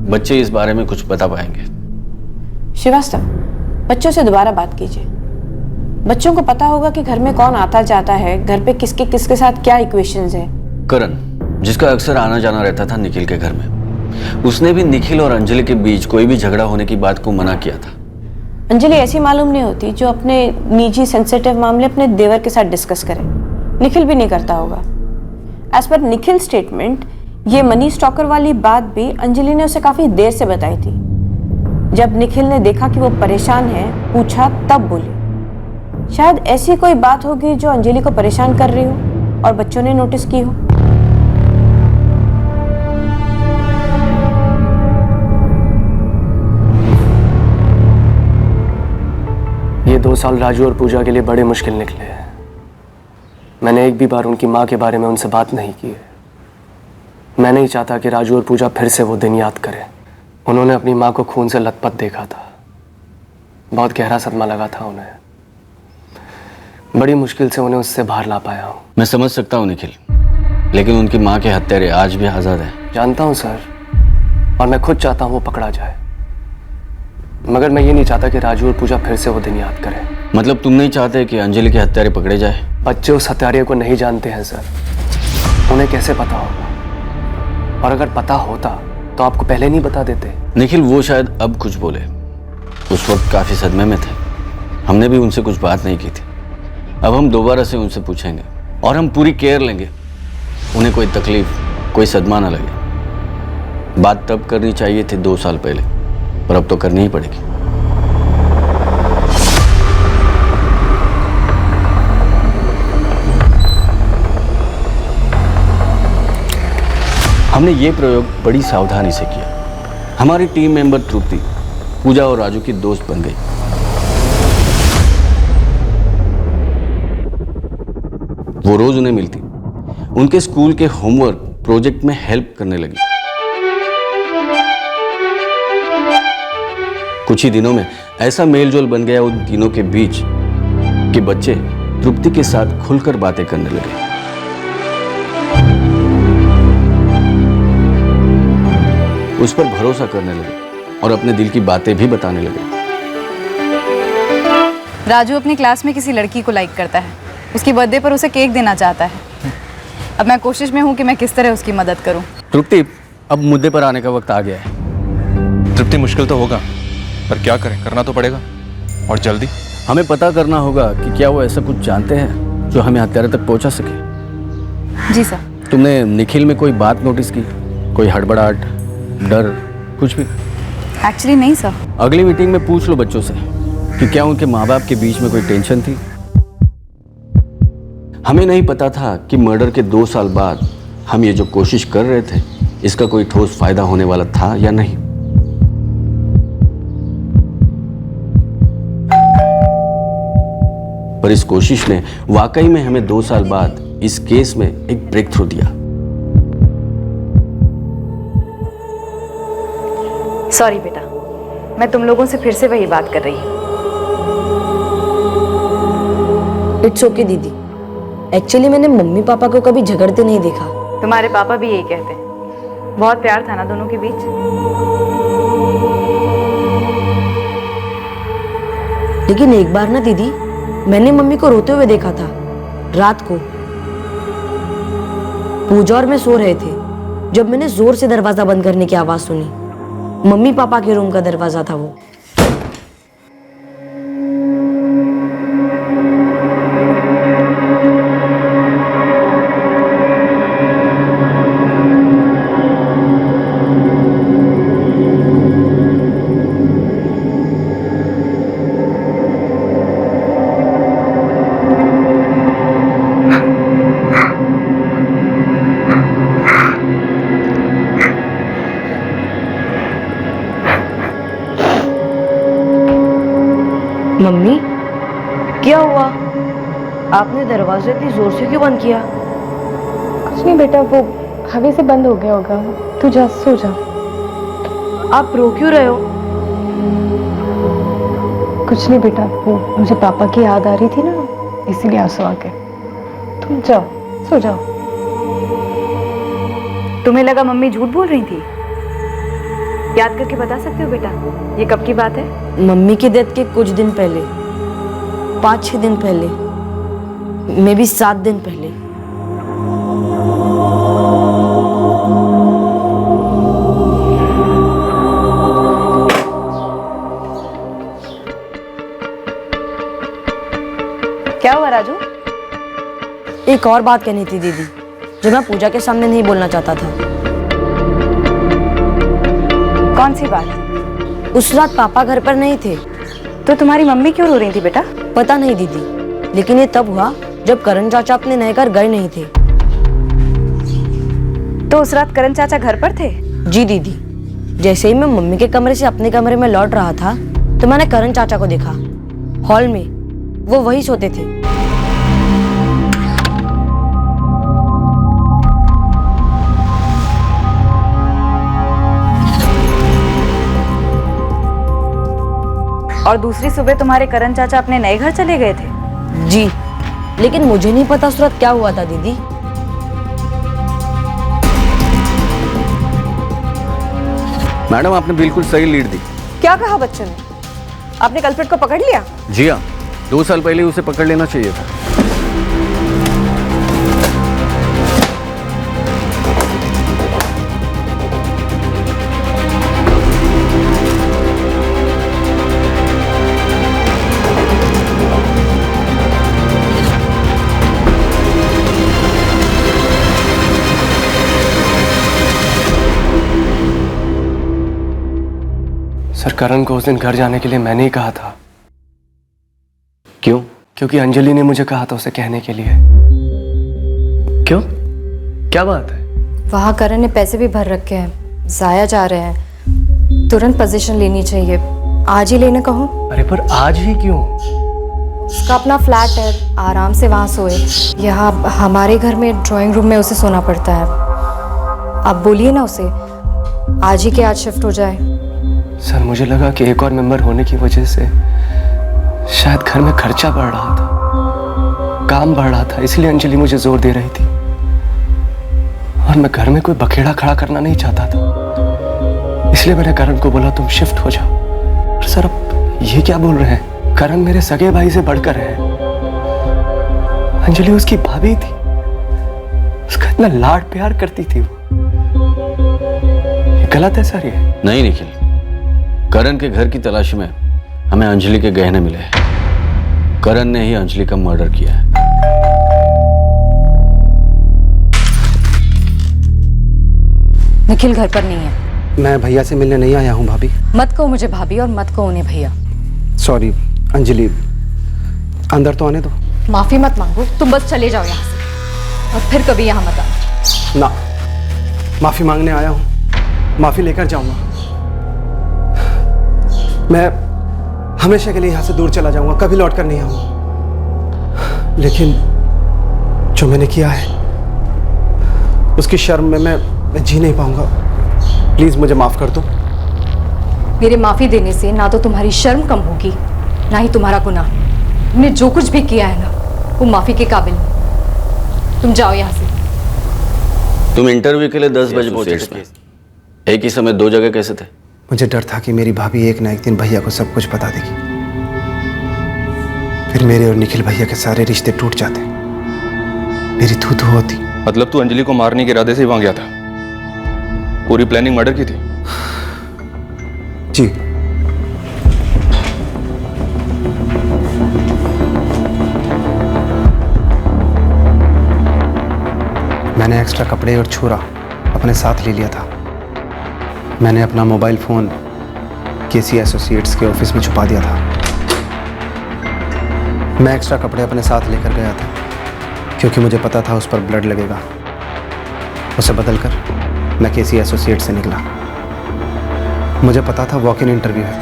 बच्चे इस बारे में कुछ बता पाएंगे। श्रीवास्तव, बच्चों से दोबारा बात कीजिए, बच्चों को पता होगा कि घर में कौन आता जाता है, घर पे किसके साथ क्या इक्वेशंस है। करण, जिसका अक्सर आना जाना रहता था निखिल के घर में, उसने भी निखिल और अंजलि के बीच कोई भी झगड़ा होने की बात को मना किया था। अंजलि ऐसी मालूम नहीं होती जो अपने निजी सेंसिटिव मामले अपने देवर के साथ डिस्कस करे, निखिल भी नहीं करता होगा। एज पर निखिल स्टेटमेंट, ये मनी स्टॉकर वाली बात भी अंजलि ने उसे काफी देर से बताई थी। जब निखिल ने देखा कि वो परेशान है, पूछा, तब बोली। शायद ऐसी कोई बात होगी जो अंजलि को परेशान कर रही हो और बच्चों ने नोटिस की हो। ये 2 साल राजू और पूजा के लिए बड़े मुश्किल निकले हैं। मैंने एक भी बार उनकी माँ के बारे में उनसे बात नहीं की है। मैं नहीं चाहता कि राजू और पूजा फिर से वो दिन याद करें। उन्होंने अपनी माँ को खून से लथपथ देखा था, बहुत गहरा सदमा लगा था उन्हें। बड़ी मुश्किल से उन्हें उससे बाहर ला पाया हूँ। मैं समझ सकता हूँ निखिल, लेकिन उनकी माँ के हत्यारे आज भी आज़ाद हैं। जानता हूँ सर, और मैं खुद चाहता हूँ वो पकड़ा जाए। मगर मैं ये नहीं चाहता कि राजू और पूजा फिर से वो दिन याद करें। मतलब तुम नहीं चाहते कि अंजलि के हत्यारे पकड़े जाए? बच्चे उस हत्यारे को नहीं जानते हैं सर, उन्हें कैसे पता होगा? और अगर पता होता तो आपको पहले नहीं बता देते। निखिल वो शायद अब कुछ बोले, उस वक्त काफी सदमे में थे। हमने भी उनसे कुछ बात नहीं की थी। अब हम दोबारा से उनसे पूछेंगे और हम पूरी केयर लेंगे, उन्हें कोई तकलीफ कोई सदमा ना लगे। बात तब करनी चाहिए थी 2 साल पहले, पर अब तो करनी ही पड़ेगी। हमने ये प्रयोग बड़ी सावधानी से किया। हमारी टीम मेंबर तृप्ति पूजा और राजू की दोस्त बन गई। वो रोज उन्हें मिलती, उनके स्कूल के होमवर्क प्रोजेक्ट में हेल्प करने लगी। कुछ ही दिनों में ऐसा मेलजोल बन गया उन तीनों के बीच कि बच्चे तृप्ति के साथ खुलकर बातें करने लगे। उस पर भरोसा करने लगे और अपने दिल की बातें भी बताने लगे। राजू अपनी क्लास में किसी लड़की को लाइक करता है, उसकी बर्थडे पर उसे केक देना चाहता है। अब मैं कोशिश में हूँ कि मैं किस तरह उसकी मदद करूँ। तृप्ति, अब मुद्दे पर आने का वक्त आ गया है। तृप्ति, मुश्किल तो होगा, पर क्या करें, करना तो पड़ेगा, और जल्दी। हमें पता करना होगा कि क्या वो ऐसा कुछ जानते हैं जो हमें हत्यारे तक पहुंचा सके। जी सर। तुमने निखिल में कोई बात नोटिस की? कोई हड़बड़ाहट, डर, कुछ भी? एक्चुअली नहीं सर। अगली मीटिंग में पूछ लो बच्चों से कि क्या उनके माँ बाप के बीच में कोई टेंशन थी। हमें नहीं पता था कि मर्डर के 2 साल बाद हम ये जो कोशिश कर रहे थे इसका कोई ठोस फायदा होने वाला था या नहीं। पर इस कोशिश ने वाकई में हमें 2 साल बाद इस केस में एक ब्रेक थ्रू दिया। सॉरी बेटा, मैं तुम लोगों से फिर से वही बात कर रही हूँ। इट्स ओके दीदी, एक्चुअली मैंने मम्मी पापा को कभी झगड़ते नहीं देखा। तुम्हारे पापा भी यही कहते हैं। बहुत प्यार था ना दोनों के बीच। लेकिन एक बार ना दीदी, मैंने मम्मी को रोते हुए देखा था रात को। पूजा और मैं सो रहे थे जब मैंने जोर से दरवाजा बंद करने की आवाज सुनी। मम्मी पापा के रूम का दरवाजा था वो। मम्मी, क्या हुआ? आपने दरवाजा इतनी जोर से क्यों बंद किया? कुछ नहीं बेटा, वो हवा से बंद हो गया होगा। तू जा, सो जा। आप रो क्यों रहे हो? कुछ नहीं बेटा, वो मुझे पापा की याद आ रही थी ना, इसीलिए आंसू आ गए। तुम जाओ, सो जाओ। तुम्हें लगा मम्मी झूठ बोल रही थी? याद करके बता सकते हो बेटा, ये कब की बात है? मम्मी की डेथ के कुछ दिन पहले, 5-6 दिन पहले, मे भी 7 दिन पहले। क्या हुआ राजू? एक और बात कहनी थी दीदी, जो मैं पूजा के सामने नहीं बोलना चाहता था। कौन सी बात? उस रात पापा घर पर नहीं थे। तो तुम्हारी मम्मी क्यों रो रही थी बेटा? पता नहीं दीदी, लेकिन ये तब हुआ जब करण चाचा अपने नए घर गए नहीं थे। तो उस रात करण चाचा घर पर थे? जी दीदी, जैसे ही मैं मम्मी के कमरे से अपने कमरे में लौट रहा था तो मैंने करण चाचा को देखा हॉल में। वो वही सोते थे। और दूसरी सुबह तुम्हारे करण चाचा अपने नए घर चले गए थे? जी, लेकिन मुझे नहीं पता उस रात क्या हुआ था दीदी। मैडम, आपने बिल्कुल सही लीड दी। क्या कहा बच्चों ने? आपने कल्प्रिट को पकड़ लिया? जी हाँ, 2 साल पहले उसे पकड़ लेना चाहिए था। सर, करण को उस दिन घर जाने के लिए मैंने ही कहा था। क्यों? क्योंकि अंजलि ने मुझे कहा था उसे कहने के लिए। क्यों? क्या बात है? वहाँ करण ने पैसे भी भर रखे हैं, जाया जा रहे हैं। तुरंत पोजीशन लेनी चाहिए। आज ही लेने कहो। अरे पर आज ही क्यों? उसका अपना फ्लैट है, आराम से वहाँ सोए। यहाँ हमारे घर में ड्राइंग रूम में उसे सोना पड़ता है। आप बोलिए ना उसे आज ही के आज शिफ्ट हो जाए। सर, मुझे लगा कि एक और मेंबर होने की वजह से शायद घर में खर्चा बढ़ रहा था, काम बढ़ रहा था, इसलिए अंजलि मुझे जोर दे रही थी। और मैं घर में कोई बखेड़ा खड़ा करना नहीं चाहता था, इसलिए मैंने करण को बोला तुम शिफ्ट हो जाओ। पर सर, अब ये क्या बोल रहे हैं? करण मेरे सगे भाई से बढ़कर है। अंजलि उसकी भाभी थी, उसका इतना लाड प्यार करती थी वो। गलत है सर ये? नहीं निखिल, करण के घर की तलाशी में हमें अंजलि के गहने मिले हैं। करण ने ही अंजलि का मर्डर किया है। निखिल घर पर नहीं है। मैं भैया से मिलने नहीं आया हूँ भाभी। मत कहो मुझे भाभी और मत कहो उन्हें भैया। सॉरी अंजलि, अंदर तो आने दो। माफी मत मांगो, तुम बस चले जाओ यहाँ से और फिर कभी यहाँ मत आना। ना, माफी मांगने आया हूँ, माफी लेकर जाऊंगा। मैं हमेशा के लिए यहाँ से दूर चला जाऊंगा, कभी लौट कर नहीं आऊंगा। लेकिन जो मैंने किया है उसकी शर्म में मैं जी नहीं पाऊंगा। प्लीज मुझे माफ कर दो। मेरे माफी देने से ना तो तुम्हारी शर्म कम होगी, ना ही तुम्हारा गुनाह। तुमने जो कुछ भी किया है ना, वो माफी के काबिल नहीं। तुम जाओ यहाँ से। तुम इंटरव्यू के लिए 10 बजे पहुंचे, एक ही समय 2 जगह कैसे थे? मुझे डर था कि मेरी भाभी एक ना एक दिन भैया को सब कुछ बता देगी, फिर मेरे और निखिल भैया के सारे रिश्ते टूट जाते, मेरी थू होती। मतलब तू अंजलि को मारने के इरादे से ही वहां गया था? पूरी प्लानिंग मर्डर की थी? जी। मैंने एक्स्ट्रा कपड़े और छुरा अपने साथ ले लिया था। मैंने अपना मोबाइल फ़ोन केसी एसोसिएट्स के ऑफिस में छुपा दिया था। मैं एक्स्ट्रा कपड़े अपने साथ लेकर गया था क्योंकि मुझे पता था उस पर ब्लड लगेगा। उसे बदलकर मैं केसी एसोसिएट से निकला। मुझे पता था वॉक इन इंटरव्यू है,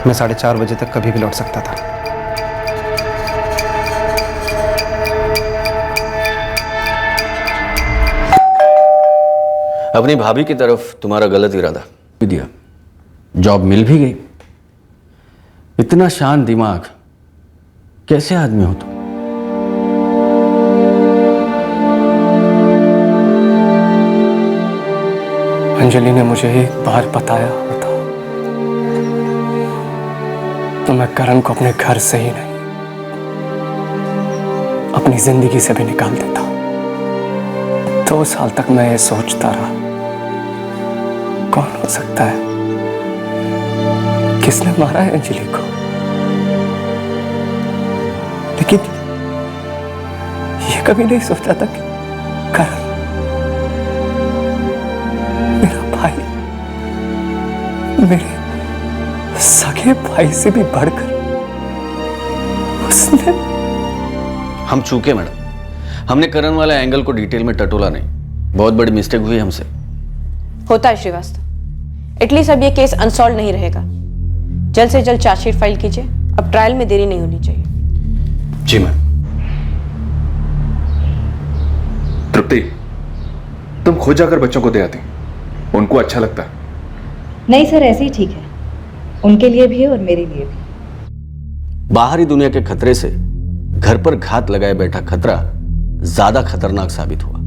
मैं 4:30 बजे तक कभी भी लौट सकता था। अपनी भाभी की तरफ तुम्हारा गलत इरादा भी दिया, जॉब मिल भी गई। इतना शांत दिमाग, कैसे आदमी हो तुम? अंजलि ने मुझे एक बार बताया होता तो मैं करण को अपने घर से ही नहीं, अपनी जिंदगी से भी निकाल देता। 2 साल तक मैं ये सोचता रहा, कौन हो सकता है, किसने मारा है अंजलि को। लेकिन ये कभी नहीं सोचा था कि करण मेरा भाई, मेरे सगे भाई से भी बढ़कर उसने। हम चूके मैडम, हमने करण वाला एंगल को डिटेल में टटोला नहीं। बहुत बड़ी मिस्टेक हुई हमसे। होता है श्रीवास्तव। एटलीस्ट अब ये केस अनसॉल्व नहीं रहेगा। जल्द से जल्द चार्जशीट फाइल कीजिए। अब ट्रायल में देरी नहीं होनी चाहिए। जी मैम। तृप्ति, तुम खुद जाकर बच्चों को दे आती, उनको अच्छा लगता। नहीं सर, ऐसे ही ठीक है, उनके लिए भी और मेरे लिए भी। बाहरी दुनिया के खतरे से घर पर घात लगाए बैठा खतरा ज्यादा खतरनाक साबित हुआ।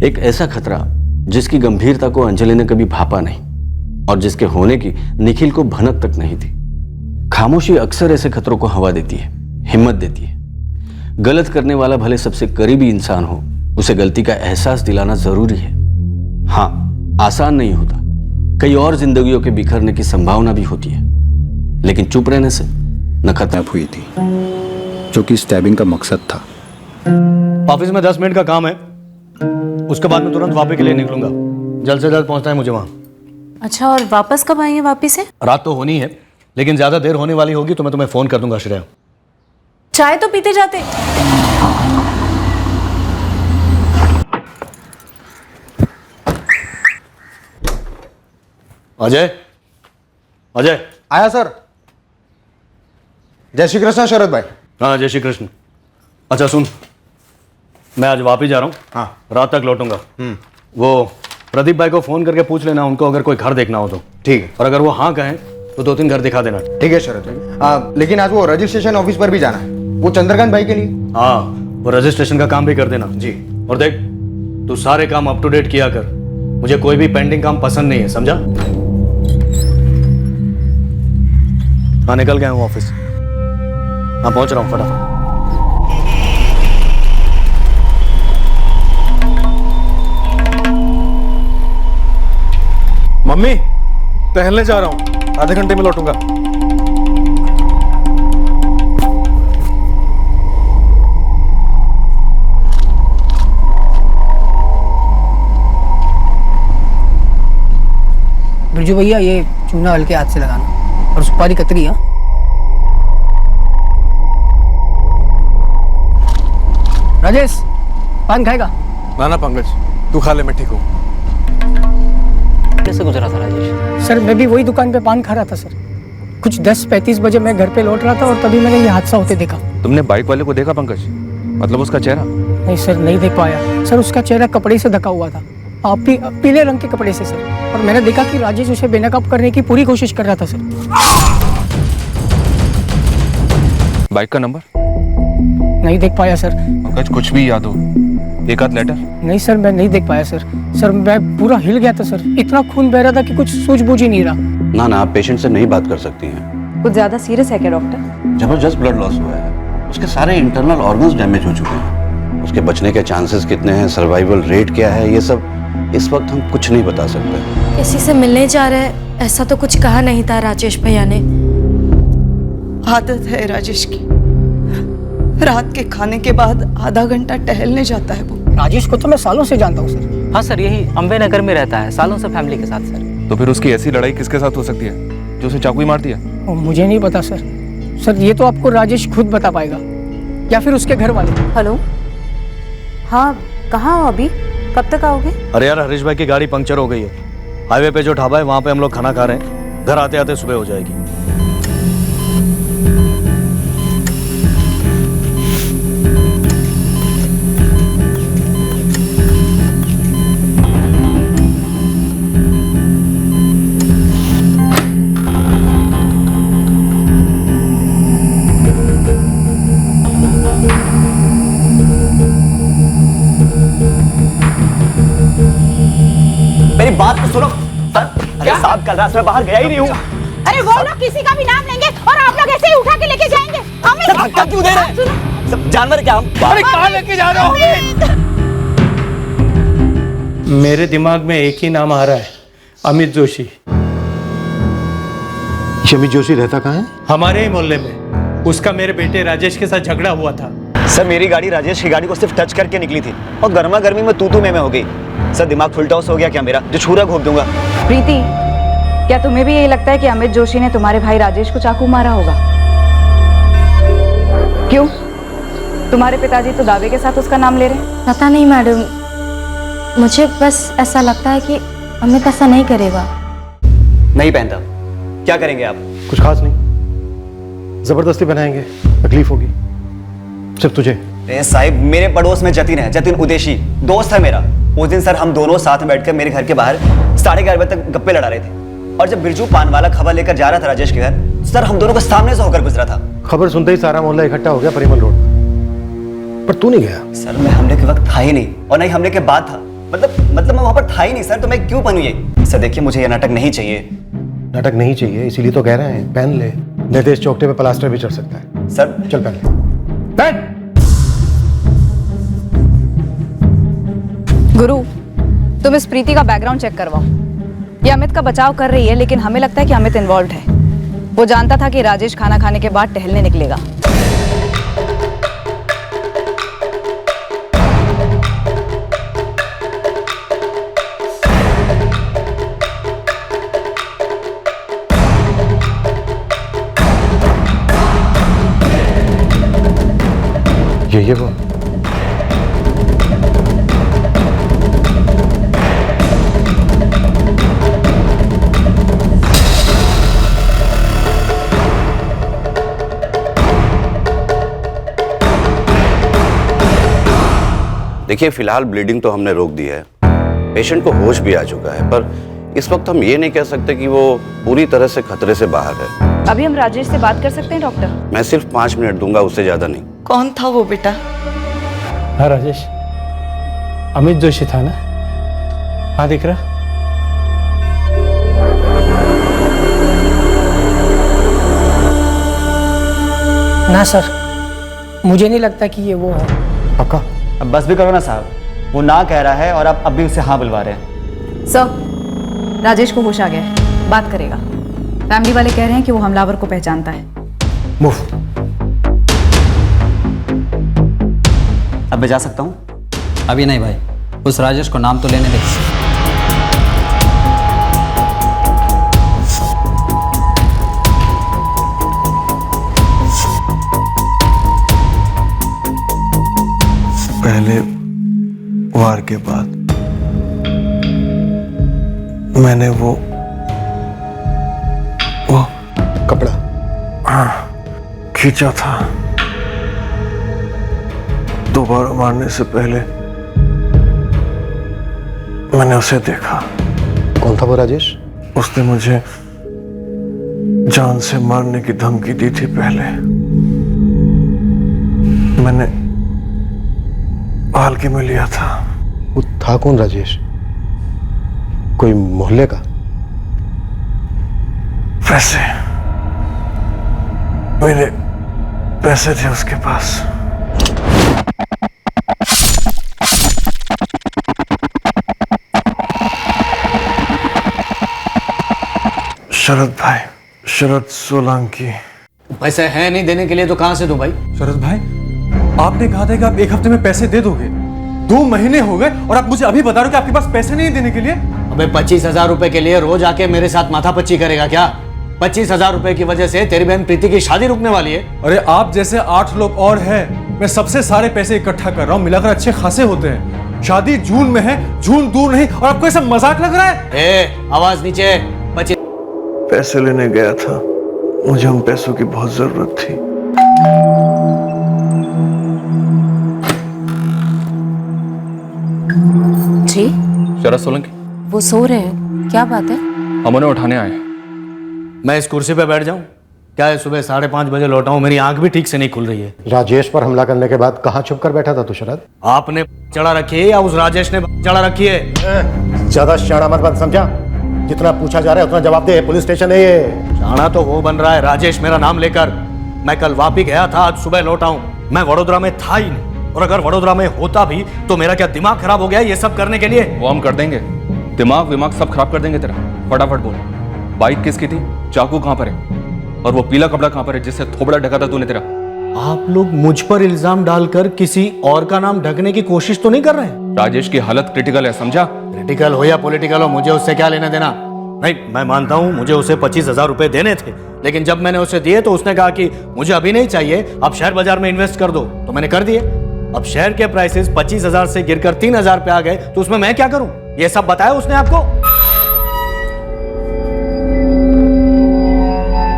एक ऐसा खतरा जिसकी गंभीरता को अंजलि ने कभी भापा नहीं और जिसके होने की निखिल को भनक तक नहीं थी। खामोशी अक्सर ऐसे खतरों को हवा देती है, हिम्मत देती है। गलत करने वाला भले सबसे करीबी इंसान हो, उसे गलती का एहसास दिलाना जरूरी है। हाँ, आसान नहीं होता, कई और जिंदगियों के बिखरने की संभावना भी होती है, लेकिन चुप रहने से न खत्म हुई थी, जो कि स्टैबिंग का मकसद था। ऑफिस में 10 मिनट का काम है, उसके बाद मैं तुरंत वापस के लिए निकलूंगा। जल्द से जल्द पहुंचना है मुझे वहां। अच्छा, और वापस कब आएंगे वापिस से? रात तो होनी है, लेकिन ज्यादा देर होने वाली होगी तो मैं तुम्हें फोन कर दूंगा श्रेया। चाय तो पीते जाते। अजय, अजय आया सर। जय श्री कृष्ण शरद भाई। हाँ, जय श्री कृष्ण। अच्छा सुन, मैं आज वापिस जा रहा हूँ। हाँ, रात तक लौटूंगा। वो प्रदीप भाई को फोन करके पूछ लेना उनको, अगर कोई घर देखना हो तो। ठीक है। और अगर वो हाँ कहें तो 2-3 घर दिखा देना। ठीक है शरद भाई। लेकिन आज वो रजिस्ट्रेशन ऑफिस पर भी जाना है, वो चंद्रकांत भाई के लिए। हाँ, वो रजिस्ट्रेशन का काम भी कर देना जी। और देख, तू सारे काम अप टू डेट किया कर, मुझे कोई भी पेंडिंग काम पसंद नहीं है, समझा? हाँ, निकल गया हूँ ऑफिस। हाँ, पहुंच रहा हूँ फटाफट। मम्मी, टहलने जा रहा हूँ, आधे घंटे में लौटूंगा। बिरजू भैया, ये चूना हल्के हाथ से लगाना और सुपारी कतरी। हाँ, राजेश पान खाएगा? ना पंकज, तू खा ले, मैं ठीक हूँ। कैसे गुजरा था राजेश? सर, मैं भी वही दुकान पे पान खा रहा था सर। कुछ 10:35 बजे मैं घर पे लौट रहा था और तभी मैंने ये हादसा होते देखा। तुमने बाइक वाले को देखा पंकज? मतलब उसका चेहरा? नहीं सर, नहीं देख पाया सर। उसका चेहरा कपड़े से ढका हुआ था, पीले रंग के कपड़े से सर। और मैंने देखा कि राजेश उसे बेनकाब करने की पूरी कोशिश कर रहा था सर। बाइक का नंबर नहीं देख पाया सर। पंकज, कुछ भी याद हो, एक आध लेटर? नहीं सर, मैं नहीं देख पाया सर। सर, मैं पूरा हिल गया था सर, इतना खून बह रहा था कि कुछ सूझबूझ ही नहीं रहा। ना ना, आप पेशेंट से नहीं बात कर सकती हैं। कुछ ज्यादा सीरियस है क्या डॉक्टर? जबरदस्त ब्लड लॉस हुआ है, उसके सारे इंटरनल ऑर्गन्स डैमेज हो चुके हैं। उसके बचने के चांसेस कितने हैं, सर्वाइवल रेट क्या है, ये सब इस वक्त हम कुछ नहीं बता सकते। किसी से मिलने जा रहे हैं, ऐसा तो कुछ कहा नहीं था राजेश भैया ने। आदत है राजेश की, रात के खाने के बाद आधा घंटा टहलने जाता है वो। राजेश को तो मैं सालों से जानता हूँ सर। हाँ सर, यही अम्बे नगर में रहता है सालों से फैमिली के साथ सर। तो फिर उसकी ऐसी लड़ाई किसके साथ हो सकती है जो उसे चाकू ही मार दिया? मुझे नहीं पता सर। सर, ये तो आपको राजेश खुद बता पाएगा या फिर उसके घर वाले। हेलो, हाँ कहाँ हो अभी? कब तक आओगे? अरे यार, हरीश भाई की गाड़ी पंक्चर हो गई है। हाईवे पे जो ढाबा है वहां पे हम लोग खाना खा रहे हैं। घर आते आते सुबह हो जाएगी। मेरी बात तो सुनो सर। अरे साहब, कल रात में बाहर गया ही नहीं हूँ। अरे वो लोग किसी का भी नाम लेंगे और आप लोग ऐसे ही उठा के लेके जाएंगे। हमें धक्का क्यों दे रहे हैं? सब जानवर क्या हम? अरे कहाँ लेके जा रहे हो? मेरे दिमाग में एक ही नाम आ रहा है, अमित जोशी। अमित जोशी रहता कहाँ है? हमारे ही मोहल्ले में। उसका मेरे बेटे राजेश के साथ झगड़ा हुआ था। सर, मेरी गाड़ी राजेश की गाड़ी को सिर्फ टच करके निकली थी और गर्मा गर्मी में तू में हो गई। सर, दिमाग फुल टॉस हो गया क्या मेरा, जो छुरा घोप दूंगा। प्रीति, क्या तुम्हें भी यही लगता है कि अमित जोशी ने तुम्हारे भाई राजेश को चाकू मारा होगा? क्यों? तुम्हारे पिताजी तो दावे के साथ उसका नाम ले रहे हैं। पता नहीं मैडम, मुझे बस ऐसा लगता है कि अमित ऐसा नहीं करेगा। नहीं पहनता। क्या करेंगे आप? कुछ खास नहीं, जबरदस्ती बनाएंगे, तकलीफ होगी सिर्फ तुझे। साहिब, मेरे पड़ोस में जतिन है, जतिन उदेशी, दोस्त है मेरा। उस दिन सर हम दोनों साथ में बैठकर मेरे घर के बाहर 11:30 बजे तक गप्पे लड़ा रहे थे। और जब बिरजू पान वाला खबर लेकर जा रहा था राजेश के घर, सर हम दोनों को सामने से होकर गुजरा था। खबर सुनते ही सारा मोहल्ला इकट्ठा हो गया परिमल रोड पर तू नहीं गया। सर, मैं हमले के वक्त था ही नहीं और नहीं हमले के बाद था। मतलब मैं वहां पर था ही नहीं सर, तो मैं क्यों पहनूं ये? सर देखिए, मुझे ये नाटक नहीं चाहिए। नाटक नहीं चाहिए, इसीलिए तो कह रहे हैं पहन ले। निर्देश चौकटे पे प्लास्टर भी चढ़ सकता है। सर चल पहन ले। बैठ। गुरु, तुम इस प्रीति का बैकग्राउंड चेक करवाओ। ये अमित का बचाव कर रही है, लेकिन हमें लगता है कि अमित इन्वॉल्व है। वो जानता था कि राजेश खाना खाने के बाद टहलने निकलेगा। ये वो देखिए, फिलहाल ब्लीडिंग तो हमने रोक दी है, पेशेंट को होश भी आ चुका है, पर इस वक्त हम ये नहीं कह सकते कि वो पूरी तरह से खतरे से बाहर है। अभी हम राजेश से बात कर सकते हैं डॉक्टर? मैं सिर्फ 5 मिनट दूंगा, उससे ज्यादा नहीं। कौन था वो बेटा? हाँ राजेश, अमित जोशी था ना? हाँ दिख रहा। ना सर, मुझे नहीं लगता कि ये वो है। पक्का? अब बस भी करो ना साहब, वो ना कह रहा है और आप अब भी उसे हाँ बुलवा रहे हैं। सर, राजेश को होश आ गया है, बात करेगा। फैमिली वाले कह रहे हैं कि वो हमलावर को पहचानता है। मूव। अब मैं जा सकता हूँ? अभी नहीं भाई, उस राजेश को नाम तो लेने दे। पहले वार के बाद मैंने वो कपड़ा खींचा था। दोबारा मारने से पहले मैंने उसे देखा। कौन था वो राजेश? उसने मुझे जान से मारने की धमकी दी थी पहले। मैंने हल्के में लिया था। वो था कौन राजेश? कोई मोहल्ले का? पैसे, मेरे पैसे थे उसके पास। शरद भाई, शरद सोलंकी। पैसे हैं नहीं देने के लिए तो कहां से दूं भाई? शरद भाई, आपने कहा था कि आप 1 हफ्ते में पैसे दे दोगे। 2 महीने हो गए और आप मुझे अभी बता रहे हो कि आपके पास पैसे नहीं देने के लिए। अबे 25,000 रुपए के लिए रोज आके मेरे साथ माथापच्ची करेगा क्या? 25,000 रुपए की वजह से तेरी बहन प्रीति की शादी रुकने वाली है। अरे आप जैसे 8 लोग और हैं, मैं सबसे सारे पैसे इकट्ठा कर रहा हूँ, मिलाकर अच्छे खासे होते हैं। शादी जून में है, जून दूर नहीं, और आपको ऐसा मजाक लग रहा है? आवाज नीचे। पैसे लेने गया था, मुझे उन पैसों की बहुत जरूरत थी। जी शरद सोलंकी, वो सो रहे हैं, क्या बात है? हम उन्हें उठाने आए हैं। मैं इस कुर्सी पे बैठ जाऊं? क्या है, सुबह 5:30 बजे लौटा हूं, मेरी आंख भी ठीक से नहीं खुल रही है। राजेश पर हमला करने के बाद कहाँ छुप कर बैठा था तू शरद? आपने चढ़ा रखी है या उस राजेश ने चढ़ा रखी है? ज्यादा शाना मत बन, समझा? जितना पूछा जा रहा है उतना जवाब दे। पुलिस स्टेशन है ये। शाना तो वो बन रहा है राजेश मेरा नाम लेकर। मैं कल वापी गया था, आज सुबह लौटा हूं। मैं वडोदरा में था ही नहीं, और अगर वडोदरा में होता भी तो मेरा क्या दिमाग खराब हो गया ये सब करने के लिए? वो हम कर देंगे, दिमाग विमाग सब खराब कर देंगे तेरा। फटाफट बोल, बाइक किसकी थी, चाकू कहां पर है, और वो पीला कपड़ा कहां पर है जिससे थोबड़ा ढका था तूने तेरा? आप लोग मुझ पर इल्जाम डालकर किसी और का नाम ढकने की कोशिश तो नहीं कर रहे हैं? राजेश की हालत क्रिटिकल है, समझा? क्रिटिकल हो या पॉलिटिकल हो, मुझे उससे क्या लेना देना? नहीं, मैं मानता हूं मुझे उसे 25,000 रुपए देने थे, लेकिन जब मैंने उसे दिए तो उसने कहा कि मुझे अभी नहीं चाहिए, आप शेयर बाजार में इन्वेस्ट कर दो, तो मैंने कर दिए। अब शेयर के प्राइसेस 25,000 से गिरकर 3,000 पे आ गए, तो उसमें मैं क्या करूं? ये सब बताया उसने आपको?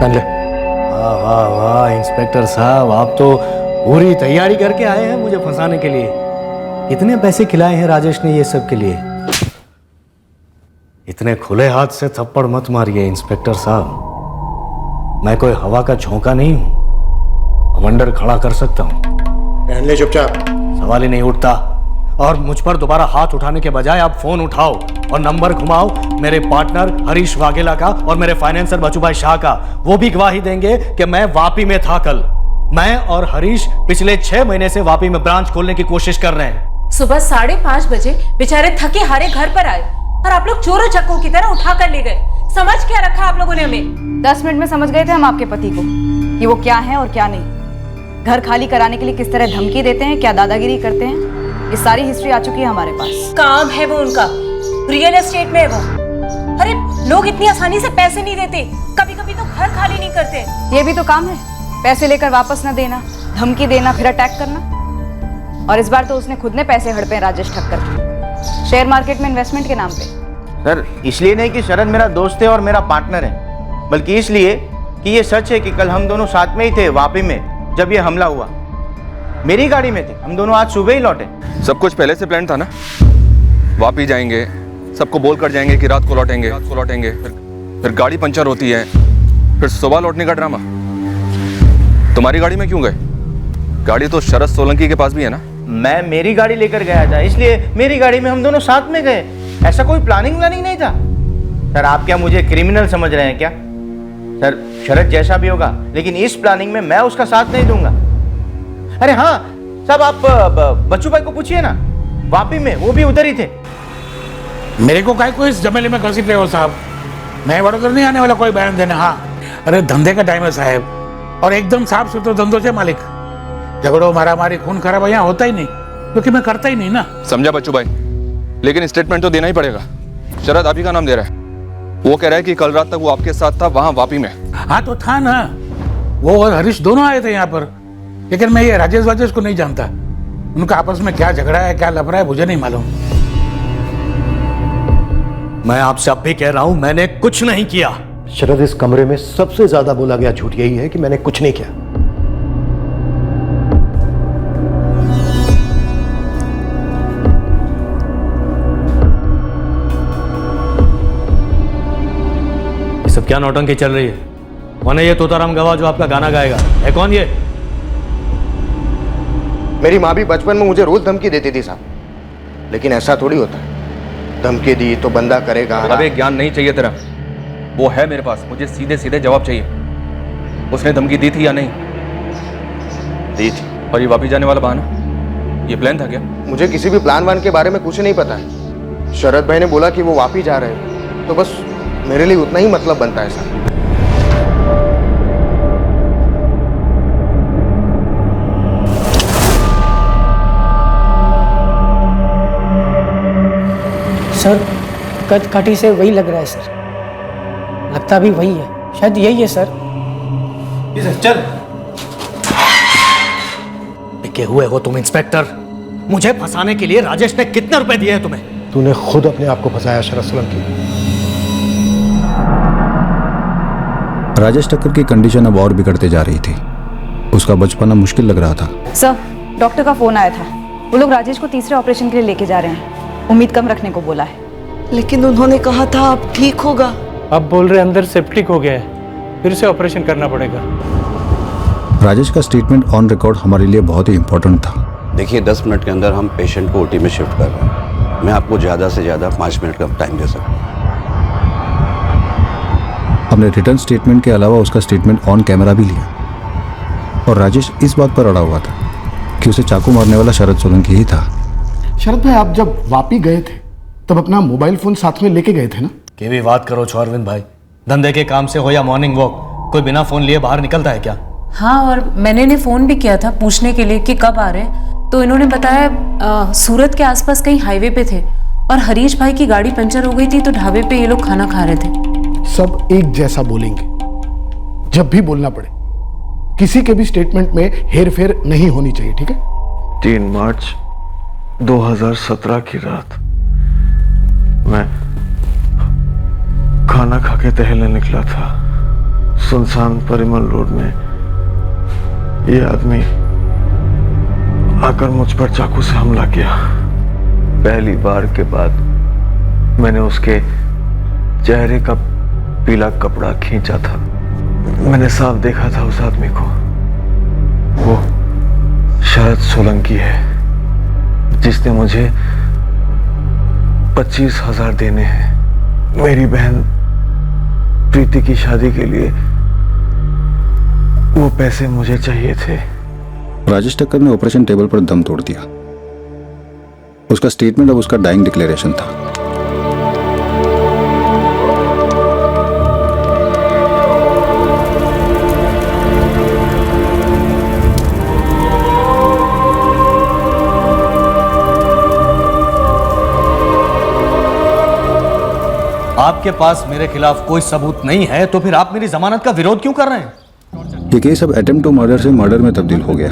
वाह वाह वाह इंस्पेक्टर साहब, आप तो पूरी तैयारी करके आए हैं मुझे फंसाने के लिए। कितने पैसे खिलाए हैं राजेश ने ये सब के लिए? इतने खुले हाथ से थप्पड़ मत मारिए इंस्पेक्टर साहब, मैं कोई हवा का झोंका नहीं हूं, कमांडर खड़ा कर सकता हूं। पहन ले चुपचाप। सवाल ही नहीं उठता। और मुझ पर दोबारा हाथ उठाने के बजाय आप फोन उठाओ और नंबर घुमाओ मेरे पार्टनर हरीश वाघेला का और मेरे फाइनेंसर बचूभाई शाह का। वो भी गवाही देंगे कि मैं वापी में था कल। मैं और हरीश पिछले 6 महीने से वापी में ब्रांच खोलने की कोशिश कर रहे हैं। सुबह 5:30 बजे बेचारे थके हारे घर पर आए और आप लोग चोरों चक्कों की तरह उठा कर ले गए। समझ क्या रखा आप लोगों ने हमें? 10 मिनट में समझ गए थे हम आपके पति को कि वो क्या है और क्या नहीं। घर खाली कराने के लिए किस तरह धमकी देते हैं, क्या दादागिरी करते हैं, ये सारी हिस्ट्री आ चुकी है हमारे पास। काम है वो उनका, रियल एस्टेट में है वो। अरे लोग इतनी आसानी से पैसे नहीं देते, कभी कभी तो घर खाली नहीं करते। ये भी तो काम है, पैसे लेकर वापस न देना, धमकी देना, फिर अटैक करना। और इस बार तो उसने खुद ने पैसे हड़पे राजेश ठक्कर के, शेयर मार्केट में इन्वेस्टमेंट के नाम पे। सर इसलिए नहीं कि शरद मेरा दोस्त है और मेरा पार्टनर है, बल्कि इसलिए कि ये सच है कि कल हम दोनों साथ में ही थे वापी में जब ये हमला हुआ। मेरी गाड़ी में थे, हम दोनों आज सुबह ही लौटे। सब कुछ पहले से प्लान था ना? वापी जाएंगे, सबको बोल कर जाएंगे कि रात को लौटेंगे, फिर गाड़ी पंचर होती है, फिर सुबह लौटने का ड्रामा। तुम्हारी गाड़ी में क्यों गए? गाड़ी तो शरद सोलंकी के पास भी है ना? मैं मेरी गाड़ी लेकर गया था, इसलिए मेरी गाड़ी में हम दोनों साथ में गए। ऐसा कोई प्लानिंग नहीं था। सर आप क्या मुझे क्रिमिनल समझ रहे हैं क्या? सर शरद जैसा भी होगा, लेकिन इस प्लानिंग में मैं उसका साथ नहीं दूंगा। अरे हाँ साहब, आप बच्चू भाई को पूछिए ना, वापी में वो भी उधर ही थे। मेरे को काय को इस जमेले में घसीट रहे हो साहब? मैं वड़ोदरा नहीं आने वाला कोई बयान देने। हाँ अरे धंधे का टाइम है साहब, और एकदम साफ सुथरे धंधों से मालिक। झगड़ो मारामारी खून खराब यहाँ होता ही नहीं, क्योंकि मैं करता ही नहीं ना। समझा बच्चू भाई, लेकिन स्टेटमेंट तो देना ही पड़ेगा। शरद आप ही का नाम दे रहा है। वो कह रहा है कि कल रात तक वो आपके साथ था वहां वापी में। हाँ तो था ना, वो और हरीश दोनों आए थे यहाँ पर, लेकिन मैं ये राजेश को नहीं जानता। उनका आपस में क्या झगड़ा है, क्या लफड़ा है, मुझे नहीं मालूम। मैं आपसे अब भी कह रहा हूं, मैंने कुछ नहीं किया। शरद, इस कमरे में सबसे ज्यादा बोला गया झूठ यही है कि मैंने कुछ नहीं किया। सब क्या नौटंकी चल रही है? कौन है ये तोताराम गवाह जो आपका गाना गाएगा? है कौन ये? मेरी माँ भी बचपन में मुझे रोज धमकी देती थी साहब, लेकिन ऐसा थोड़ी होता है। धमकी दी तो बंदा करेगा। अबे ज्ञान नहीं चाहिए तेरा, वो है मेरे पास। मुझे सीधे सीधे जवाब चाहिए। उसने धमकी दी थी या नहीं? दी थी। और ये वापस जाने वाला बहाना, ये प्लान था क्या? मुझे किसी भी प्लान वान के बारे में कुछ नहीं पता है। शरद भाई ने बोला कि वो वापस जा रहे हैं, तो बस मेरे लिए उतना ही मतलब बनता है सर। सर कद काठी से वही लग रहा है सर, लगता भी वही है, शायद यही है सर। चल बिके हुए हो तुम इंस्पेक्टर। मुझे फंसाने के लिए राजेश ने कितने रुपए दिए हैं तुम्हें? तूने खुद अपने आप को फंसाया शरद सोलंकी। राजेश ठक्कर की कंडीशन अब और बिगड़ते जा रही थी। उसका बचपना मुश्किल लग रहा था। सर डॉक्टर का फोन आया था, वो लोग राजेश को तीसरे ऑपरेशन के लिए लेके जा रहे हैं। उम्मीद कम रखने को बोला है। लेकिन उन्होंने कहा था अब ठीक होगा। अब बोल रहे अंदर सेप्टिक हो गया है, फिर से ऑपरेशन करना पड़ेगा। राजेश का स्टेटमेंट ऑन रिकॉर्ड हमारे लिए बहुत ही इंपॉर्टेंट था। देखिए 10 मिनट के अंदर हम पेशेंट को ओटी में शिफ्ट कर रहे हैं। मैं आपको ज़्यादा से ज़्यादा 5 मिनट का टाइम दे सकता हूँ। हमने रिटर्न स्टेटमेंट के अलावा उसका स्टेटमेंट ऑन कैमरा भी लिया, और राजेश इस बात पर अड़ा हुआ था कि उसे चाकू मारने वाला शरद सोलंकी ही था। शरद भाई, आप जब वापी गए थे तब अपना मोबाइल फोन साथ में लेके गए थे ना? कि भी बात करो छोरविंद भाई, धंधे के काम से हो या मॉर्निंग वॉक, कोई बिना फोन लिए बाहर निकलता है क्या? हाँ, और मैंने इन्हें फोन भी किया था पूछने के लिए कि कब आ रहे हैं, तो इन्होंने बताया सूरत के आसपास कहीं हाईवे पे थे और हरीश भाई की गाड़ी पंचर हो गई थी तो ढाबे पे ये लोग खाना खा रहे थे। सब एक जैसा बोलेंगे जब भी बोलना पड़े। किसी के भी स्टेटमेंट में हेरफेर नहीं होनी चाहिए, ठीक है? 3 मार्च 2017 की रात मैं खाना खा के टहलने निकला था। सुनसान परिमल रोड में ये आदमी आकर मुझ पर चाकू से हमला किया। पहली बार के बाद मैंने उसके चेहरे का पीला कपड़ा खींचा था। मैंने साफ देखा था उस आदमी को, वो शरद सोलंकी है। जिसने मुझे 25,000 देने हैं मेरी बहन प्रीति की शादी के लिए। वो पैसे मुझे चाहिए थे। राजेश टक्कर ने ऑपरेशन टेबल पर दम तोड़ दिया। उसका स्टेटमेंट अब उसका डाइंग डिक्लेरेशन था। आपके पास मेरे खिलाफ कोई सबूत नहीं है तो फिर आप मेरी जमानत का विरोध क्यों कर रहे हैं? ये केस अब अटेम्प्ट टू मर्डर से मर्डर में तब्दील हो गया,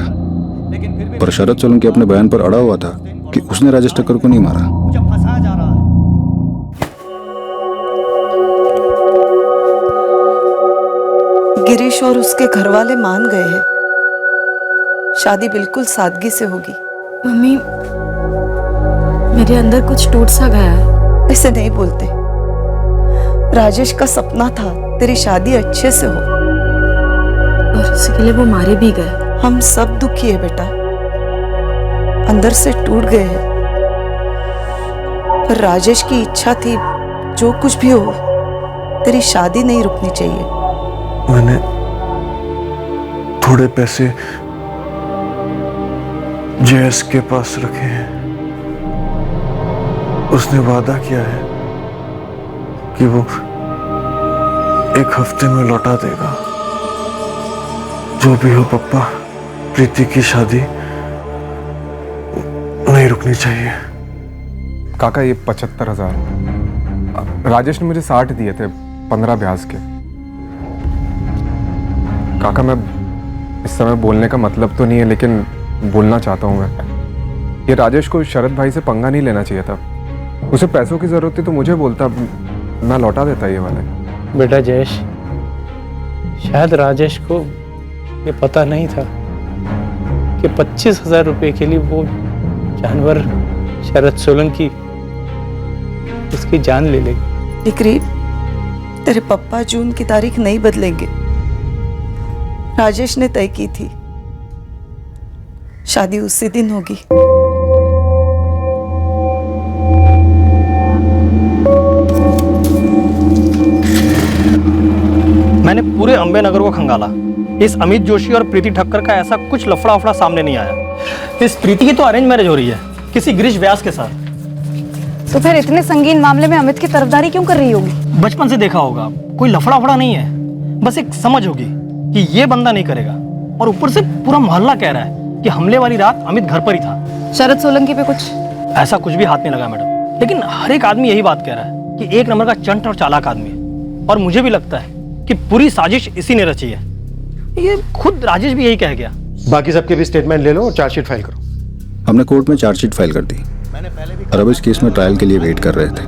पर शरद सोलंकी अपने बयान पर अड़ा हुआ था कि उसने राजेश टक्कर को नहीं मारा। मुझे फंसाया जा रहा है। गिरीश और उसके घर वाले मान गए हैं, शादी बिल्कुल सादगी से होगी। मम्मी, मेरे अंदर कुछ टूट सा गया है। ऐसे नहीं बोलते। राजेश का सपना था तेरी शादी अच्छे से हो, और इसके लिए वो मारे भी गए। हम सब दुखी है बेटा, अंदर से टूट गए हैं। पर राजेश की इच्छा थी जो कुछ भी हो तेरी शादी नहीं रुकनी चाहिए। मैंने थोड़े पैसे जयस के पास रखे हैं। उसने वादा किया है कि वो 1 हफ्ते में लौटा देगा। जो भी हो पप्पा, प्रीति की शादी नहीं रुकनी चाहिए। काका ये 75,000 राजेश ने मुझे 60 दिए थे, 15 ब्याज के। काका मैं इस समय बोलने का मतलब तो नहीं है, लेकिन बोलना चाहता हूँ मैं। ये राजेश को शरद भाई से पंगा नहीं लेना चाहिए था। उसे पैसों की जरूरत थी तो मुझे बोलता, मैं लौटा देता ये वाले। बेटा जयेश, शायद राजेश को ये पता नहीं था कि 25,000 रुपये के लिए वो जानवर शरद सोलंकी उसकी जान ले लेगी। डिक्री, तेरे पप्पा जून की तारीख नहीं बदलेंगे। राजेश ने तय की थी, शादी उसी दिन होगी। मैंने पूरे अंबे नगर को खंगाला। इस अमित जोशी और प्रीति ठक्कर का ऐसा कुछ लफड़ा उफड़ा सामने नहीं आया। इस प्रीति की तो अरेंज मैरिज हो रही है किसी गिरीश व्यास के साथ। तो फिर इतने संगीन मामले में अमित की तरफदारी क्यों कर रही होगी? बचपन से देखा होगा, कोई लफड़ा उफड़ा नहीं है, बस एक समझ होगी कि ये बंदा नहीं करेगा। और ऊपर से पूरा मोहल्ला कह रहा है कि हमले वाली रात अमित घर पर ही था। शरद सोलंकी पे कुछ ऐसा कुछ भी हाथ नहीं लगा मैडम, लेकिन हर एक आदमी यही बात कह रहा है कि 1 नंबर का चंट और चालाक आदमी है। और मुझे भी लगता है कि पूरी साजिश इसी ने रची है। ये खुद राजेश भी यही कह गया। बाकी सबके भी स्टेटमेंट ले लो और चार्जशीट फाइल करो। हमने कोर्ट में चार्जशीट फाइल कर दी और अब इस केस में ट्रायल के लिए वेट कर रहे थे।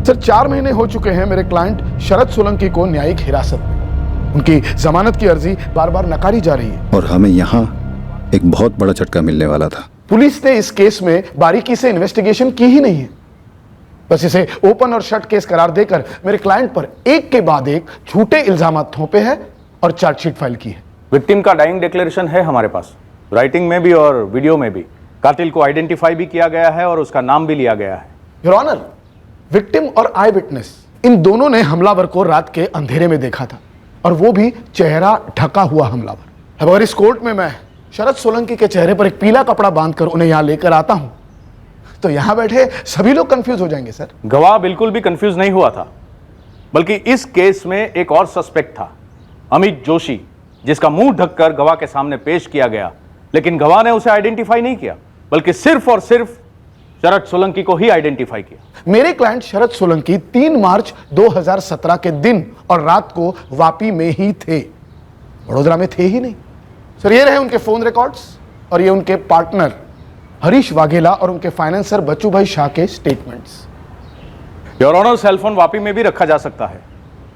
सर 4 महीने हो चुके हैं मेरे क्लाइंट शरद सोलंकी को न्यायिक हिरासत में। उनकी जमानत की अर्जी बार बार नकारी जा रही है और हमें यहाँ एक बहुत बड़ा झटका मिलने वाला था। पुलिस ने इस केस में बारीकी से इन्वेस्टिगेशन की ही नहीं है, बस इसे ओपन और शट केस करार देकर मेरे क्लाइंट पर एक के बाद एक झूठे इल्जाम थोपे हैं और चार्जशीट फाइल की है। विक्टिम का डाइंग डिक्लेरेशन है हमारे पास, राइटिंग में भी और वीडियो में भी। कातिल को आइडेंटिफाई भी किया गया है और उसका नाम भी लिया गया है। योर ऑनर, विक्टिम और आई विटनेस इन दोनों ने हमलावर को रात के अंधेरे में देखा था, और वो भी चेहरा ढका हुआ हमलावर। अब अगर इस कोर्ट में मैं शरद सोलंकी के चेहरे पर एक पीला कपड़ा बांधकर उन्हें यहां लेकर आता हूं तो यहां बैठे सभी लोग कंफ्यूज हो जाएंगे। सर गवाह बिल्कुल भी कंफ्यूज नहीं हुआ था, बल्कि इस केस में एक और सस्पेक्ट था, अमित जोशी, जिसका मुंह ढककर गवाह के सामने पेश किया गया। लेकिन गवाह ने उसे आइडेंटिफाई नहीं किया, बल्कि सिर्फ और सिर्फ शरद सोलंकी को ही आइडेंटिफाई किया। मेरे क्लाइंट शरद सोलंकी 3 मार्च 2017 के दिन और रात को वापी में ही थे, वडोदरा में थे ही नहीं। सर ये रहे उनके फोन रिकॉर्ड्स और ये उनके पार्टनर हरीश वाघेला और उनके फाइनेंसर बच्चू भाई शाह के स्टेटमेंट्स। योर ऑनर, सेलफोन वापी में भी रखा जा सकता है।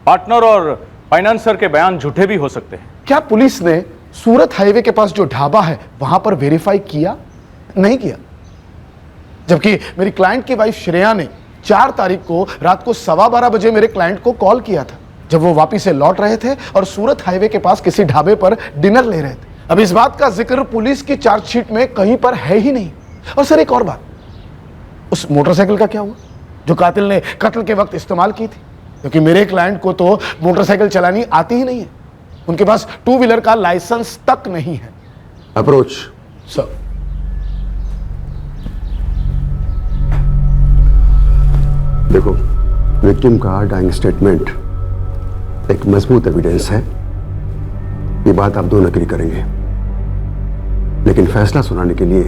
पार्टनर और फाइनेंसर के बयान झूठे भी हो सकते हैं। क्या पुलिस ने सूरत हाईवे के पास जो ढाबा है वहां पर वेरीफाई किया? नहीं किया। जबकि मेरी क्लाइंट की वाइफ श्रेया ने 4 तारीख को रात को 12:15 बजे मेरे क्लाइंट को कॉल किया था, जब वो वापी से लौट रहे थे और सूरत हाईवे के पास किसी ढाबे पर डिनर ले रहे थे। अब इस बात का जिक्र पुलिस की चार्जशीट में कहीं पर है ही नहीं। और सर एक और बात, उस मोटरसाइकिल का क्या हुआ जो कातिल ने कत्ल के वक्त इस्तेमाल की थी? क्योंकि मेरे क्लाइंट को तो मोटरसाइकिल चलानी आती ही नहीं है, उनके पास 2 व्हीलर का लाइसेंस तक नहीं है। Approach sir. देखो, विक्टिम का डाइंग स्टेटमेंट एक मजबूत एविडेंस है, ये बात आप दोनों एग्री करेंगे, लेकिन फैसला सुनाने के लिए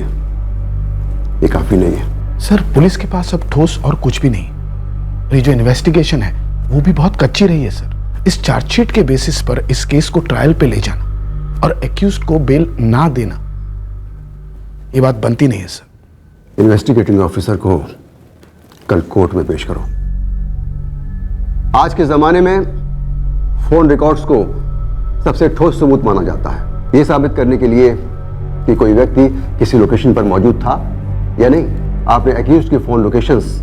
ये काफी नहीं है। सर पुलिस के पास अब ठोस और कुछ भी नहीं, ये जो इन्वेस्टिगेशन है वो भी बहुत कच्ची रही है सर। इस चार्जशीट के बेसिस पर इस केस को ट्रायल पे ले जाना और एक्यूज्ड को बेल ना देना, ये बात बनती नहीं है सर। इन्वेस्टिगेटिंग ऑफिसर को कल कोर्ट में पेश करो। आज के जमाने में फोन रिकॉर्ड्स को सबसे ठोस सबूत माना जाता है, यह साबित करने के लिए कि कोई व्यक्ति किसी लोकेशन पर मौजूद था या नहीं। आपने एक्यूज्ड की फोन लोकेशंस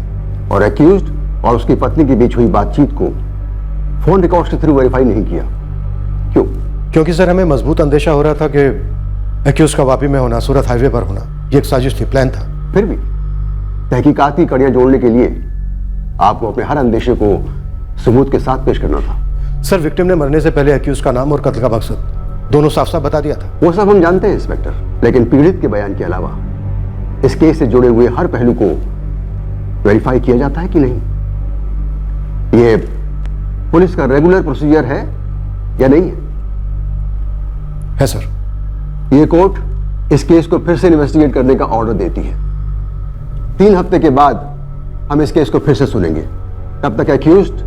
और एक्यूज्ड और उसकी पत्नी के बीच हुई बातचीत को फोन रिकॉर्ड्स के थ्रू वेरीफाई नहीं किया। क्यों? क्योंकि सर हमें मजबूत अंदेशा हो रहा था कि एक्यूज्ड का वापी में होना, सूरत हाईवे पर होना, ये एक साजिश थी, प्लान था। फिर भी तहकीकात की कड़ियां जोड़ने के लिए आपको अपने हर अंदेशे को सबूत के साथ पेश करना था। सर विक्टिम ने मरने से पहले एक्यूज का नाम और कत्ल का मकसद दोनों साफ साफ बता दिया था। वो सब हम जानते हैं इंस्पेक्टर, लेकिन पीड़ित के बयान के अलावा इस केस से जुड़े हुए हर पहलू को वेरीफाई किया जाता है कि नहीं, ये पुलिस का रेगुलर प्रोसीजर है या नहीं है सर। ये कोर्ट इस केस को फिर से इन्वेस्टिगेट करने का ऑर्डर देती है। 3 हफ्ते के बाद हम इस केस को फिर से सुनेंगे। तब तक एक्यूज्ड,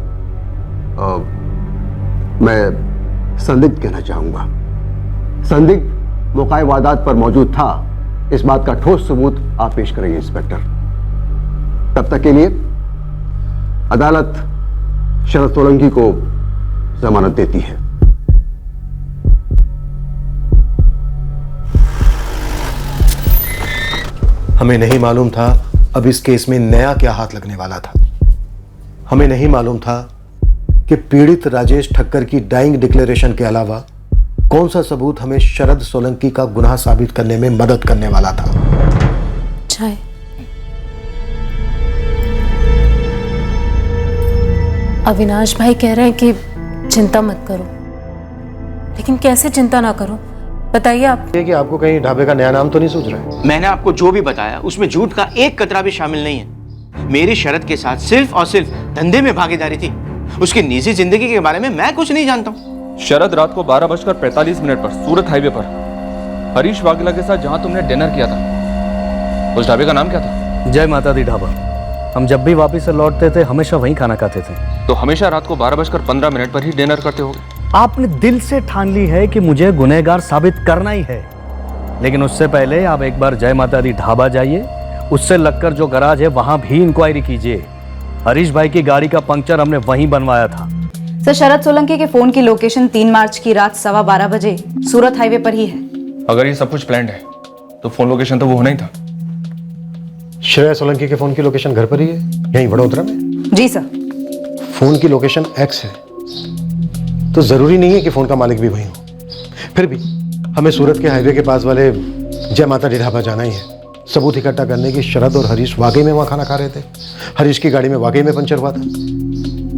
मैं संदिग्ध कहना चाहूंगा, संदिग्ध मौका वारदात पर मौजूद था, इस बात का ठोस सबूत आप पेश करेंगे इंस्पेक्टर। तब तक के लिए अदालत शरद सोलंकी को जमानत देती है। हमें नहीं मालूम था अब इस केस में नया क्या हाथ लगने वाला था। हमें नहीं मालूम था कि पीड़ित राजेश ठक्कर की डाइंग डिक्लेरेशन के अलावा कौन सा सबूत हमें शरद सोलंकी का गुनाह साबित करने में मदद करने वाला था। चाय। अविनाश भाई कह रहे हैं कि चिंता मत करो, लेकिन कैसे चिंता ना करो बताइए आप। कि आपको कहीं ढाबे का नया नाम तो नहीं सूझ रहा है? मैंने आपको जो भी बताया उसमें झूठ का एक कतरा भी शामिल नहीं है। मेरी शरद के साथ सिर्फ और सिर्फ धंधे में भागीदारी थी, उसकी निजी जिंदगी के बारे में मैं कुछ नहीं जानता हूँ। शरद रात को 12:45 पर सूरत हाईवे पर हरीश वाघेला के साथ जहां तुमने डिनर किया था, उस ढाबे का नाम क्या था? जय माता दी ढाबा। हम जब भी वापस से लौटते थे हमेशा वहीं खाना खाते थे। तो हमेशा रात को 12:15 पर ही डिनर करते होगे? आपने दिल से ठान ली है कि मुझे गुनहगार साबित करना ही है, लेकिन उससे पहले आप एक बार जय माता दी ढाबा जाइए, उससे लगकर जो गराज है वहां भी इंक्वायरी कीजिए। हरीश भाई की गाड़ी का पंक्चर हमने वहीं बनवाया था। सर शरद सोलंकी के फोन की लोकेशन 3 मार्च की रात 12:15 बजे सूरत हाईवे पर ही है। अगर ये सब कुछ प्लान्ड है तो फोन लोकेशन तो वो होना ही था। श्रेया सोलंकी के फोन की लोकेशन घर पर ही है, यहीं वडोदरा में। जी सर। फोन की लोकेशन X है तो जरूरी नहीं है कि फोन का मालिक भी वही हो। फिर भी हमें सूरत के हाईवे के पास वाले जय माता दी ढाबा जाना ही है, सबूत इकट्ठा करने की। शरद और हरीश वाकई में वहां खाना खा रहे थे, हरीश की गाड़ी में वाकई में पंचर हुआ था।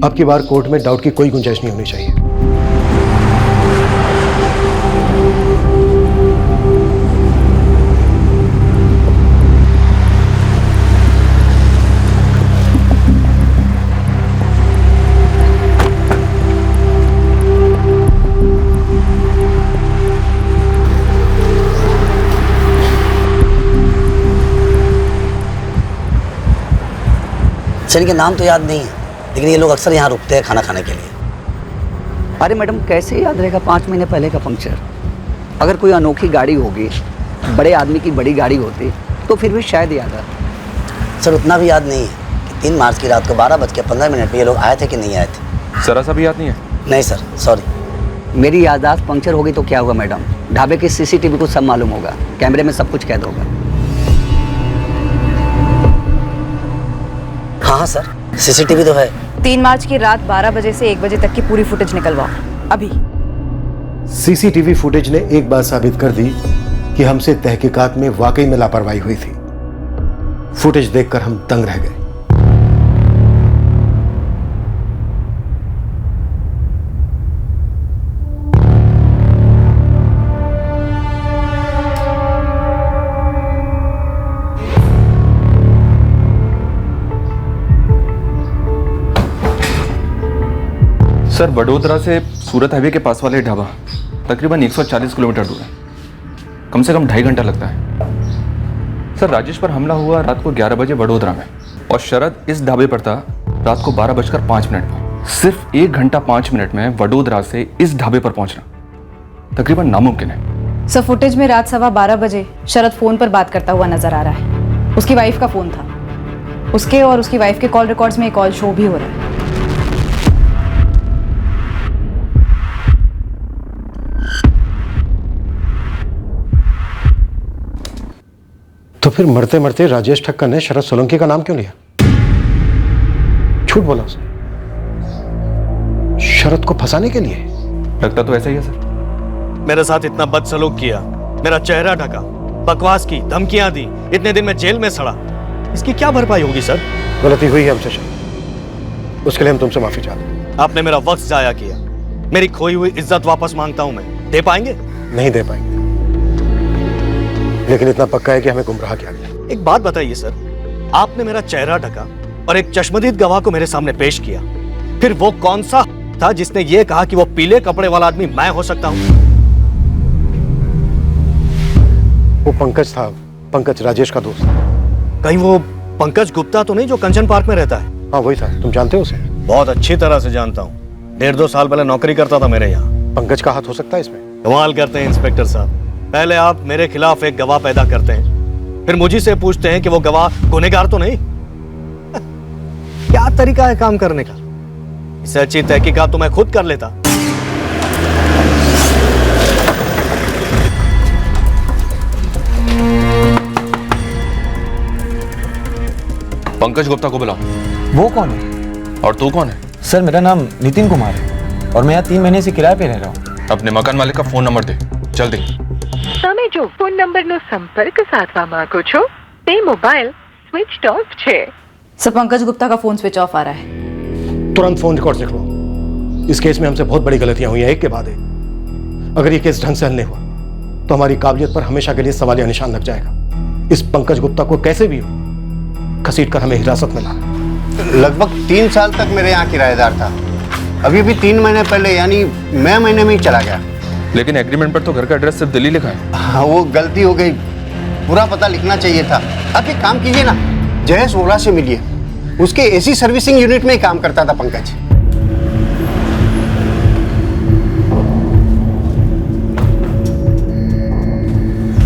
अब की बार कोर्ट में डाउट की कोई गुंजाइश नहीं होनी चाहिए। सर के नाम तो याद नहीं है, लेकिन ये लोग अक्सर यहाँ रुकते हैं खाना खाने के लिए। अरे मैडम कैसे याद रहेगा 5 महीने पहले का पंक्चर? अगर कोई अनोखी गाड़ी होगी, बड़े आदमी की बड़ी गाड़ी होती तो फिर भी शायद याद आता। सर उतना भी याद नहीं है कि 3 मार्च की रात को 12:15 पे ये लोग आए थे कि नहीं आए थे। जरा सा भी याद नहीं है? नहीं सर, सॉरी। मेरी याददाश्त पंक्चर होगी तो क्या हुआ मैडम? ढाबे की CCTV को सब मालूम होगा, कैमरे में सब कुछ कैद होगा। हाँ सर, CCTV तो है। 3 मार्च की रात 12 बजे से 1 बजे तक की पूरी फुटेज निकलवाओ अभी। CCTV फुटेज ने एक बात साबित कर दी कि हमसे तहकीकात में वाकई में लापरवाही हुई थी। फुटेज देखकर हम दंग रह गए। सर, वडोदरा से सूरत हाईवे के पास वाले ढाबा तकरीबन 140 किलोमीटर दूर है। कम से कम 2.5 घंटा लगता है। सर, राजेश पर हमला हुआ रात को 11 बजे वडोदरा में, और शरद इस ढाबे पर था रात को 12:05 पर। सिर्फ 1 घंटा 5 मिनट में वडोदरा से इस ढाबे पर पहुंचना तकरीबन नामुमकिन है। सर, फुटेज में रात 12:15 बजे शरद फोन पर बात करता हुआ नजर आ रहा है। उसकी वाइफ का फोन था। उसके और उसकी वाइफ के कॉल रिकॉर्ड्स में एक कॉल शो भी हो रहा है। तो फिर मरते मरते राजेश ठक्कर ने शरद सोलंकी का नाम क्यों लिया? झूठ बोला उसने शरद को फंसाने के लिए। लगता तो ऐसा ही है सर। मेरे साथ इतना बदसलूक किया, मेरा चेहरा ढका, बकवास की, धमकियां दी, इतने दिन में जेल में सड़ा, इसकी क्या भरपाई होगी सर? गलती हुई है हमसे शरद, उसके लिए हम तुमसे माफी चाहते हैं। आपने मेरा वक्त जाया किया, मेरी खोई हुई इज्जत वापस मांगता हूं मैं। दे पाएंगे? नहीं दे पाएंगे, लेकिन इतना पक्का है कि हमें गुमराह किया गया। एक बात बताइए सर, आपने मेरा चेहरा ढका और एक चश्मदीद गवाह को मेरे सामने पेश किया, फिर वो कौन सा था जिसने ये कहा कि वो पीले कपड़े वाला आदमी मैं हो सकता हूं? वो पंकज था, पंकज राजेश का दोस्त। कहीं वो पंकज गुप्ता तो नहीं जो कंचन पार्क में रहता है? हाँ वही था। तुम जानते हो उसे? बहुत अच्छी तरह से जानता हूँ, 1.5-2 साल पहले नौकरी करता था मेरे यहाँ। पंकज का हाथ हो सकता है इसमें? कमाल करते हैं इंस्पेक्टर साहब, पहले आप मेरे खिलाफ एक गवाह पैदा करते हैं, फिर मुझे से पूछते हैं कि वो गवाह गुनहगार तो नहीं। क्या तरीका है काम करने का? इससे अच्छी तहकीकात तो मैं खुद कर लेता। पंकज गुप्ता को बुलाओ। वो कौन है? और तू कौन है? सर, मेरा नाम नितिन कुमार है और मैं यहाँ 3 महीने से किराए पे रह रहा हूँ। अपने मकान मालिक का फोन नंबर दे जल्दी। તમે જો ફોન નંબરનો સંપર્ક સાધવા માંગો છો તે મોબાઈલ સ્વિચ ઓફ છે। सर, पंकज गुप्ता का फोन स्विच ऑफ आ रहा है। तुरंत फोन रिकॉर्ड लिख लो। इस केस में हमसे बहुत बड़ी गलतियां हुई हैं, एक के बाद एक। अगर ये केस ढंग से हल नहीं हुआ तो हमारी काबिलियत पर हमेशा के लिए सवालिया निशान लग जाएगा। इस पंकज गुप्ता को कैसे भी हो घसीट कर हमें हिरासत में लाना। लगभग 3 साल तक मेरे यहाँ किराएदार था, अभी भी 3 महीने पहले यानी मई महीने में ही चला गया। लेकिन एग्रीमेंट पर तो घर का एड्रेस सिर्फ दिल्ली लिखा है। हाँ, वो गलती हो गई, पूरा पता लिखना चाहिए था। आप एक काम कीजिए ना, जयेश ओला से मिलिए, उसके एसी सर्विसिंग यूनिट में ही काम करता था पंकज।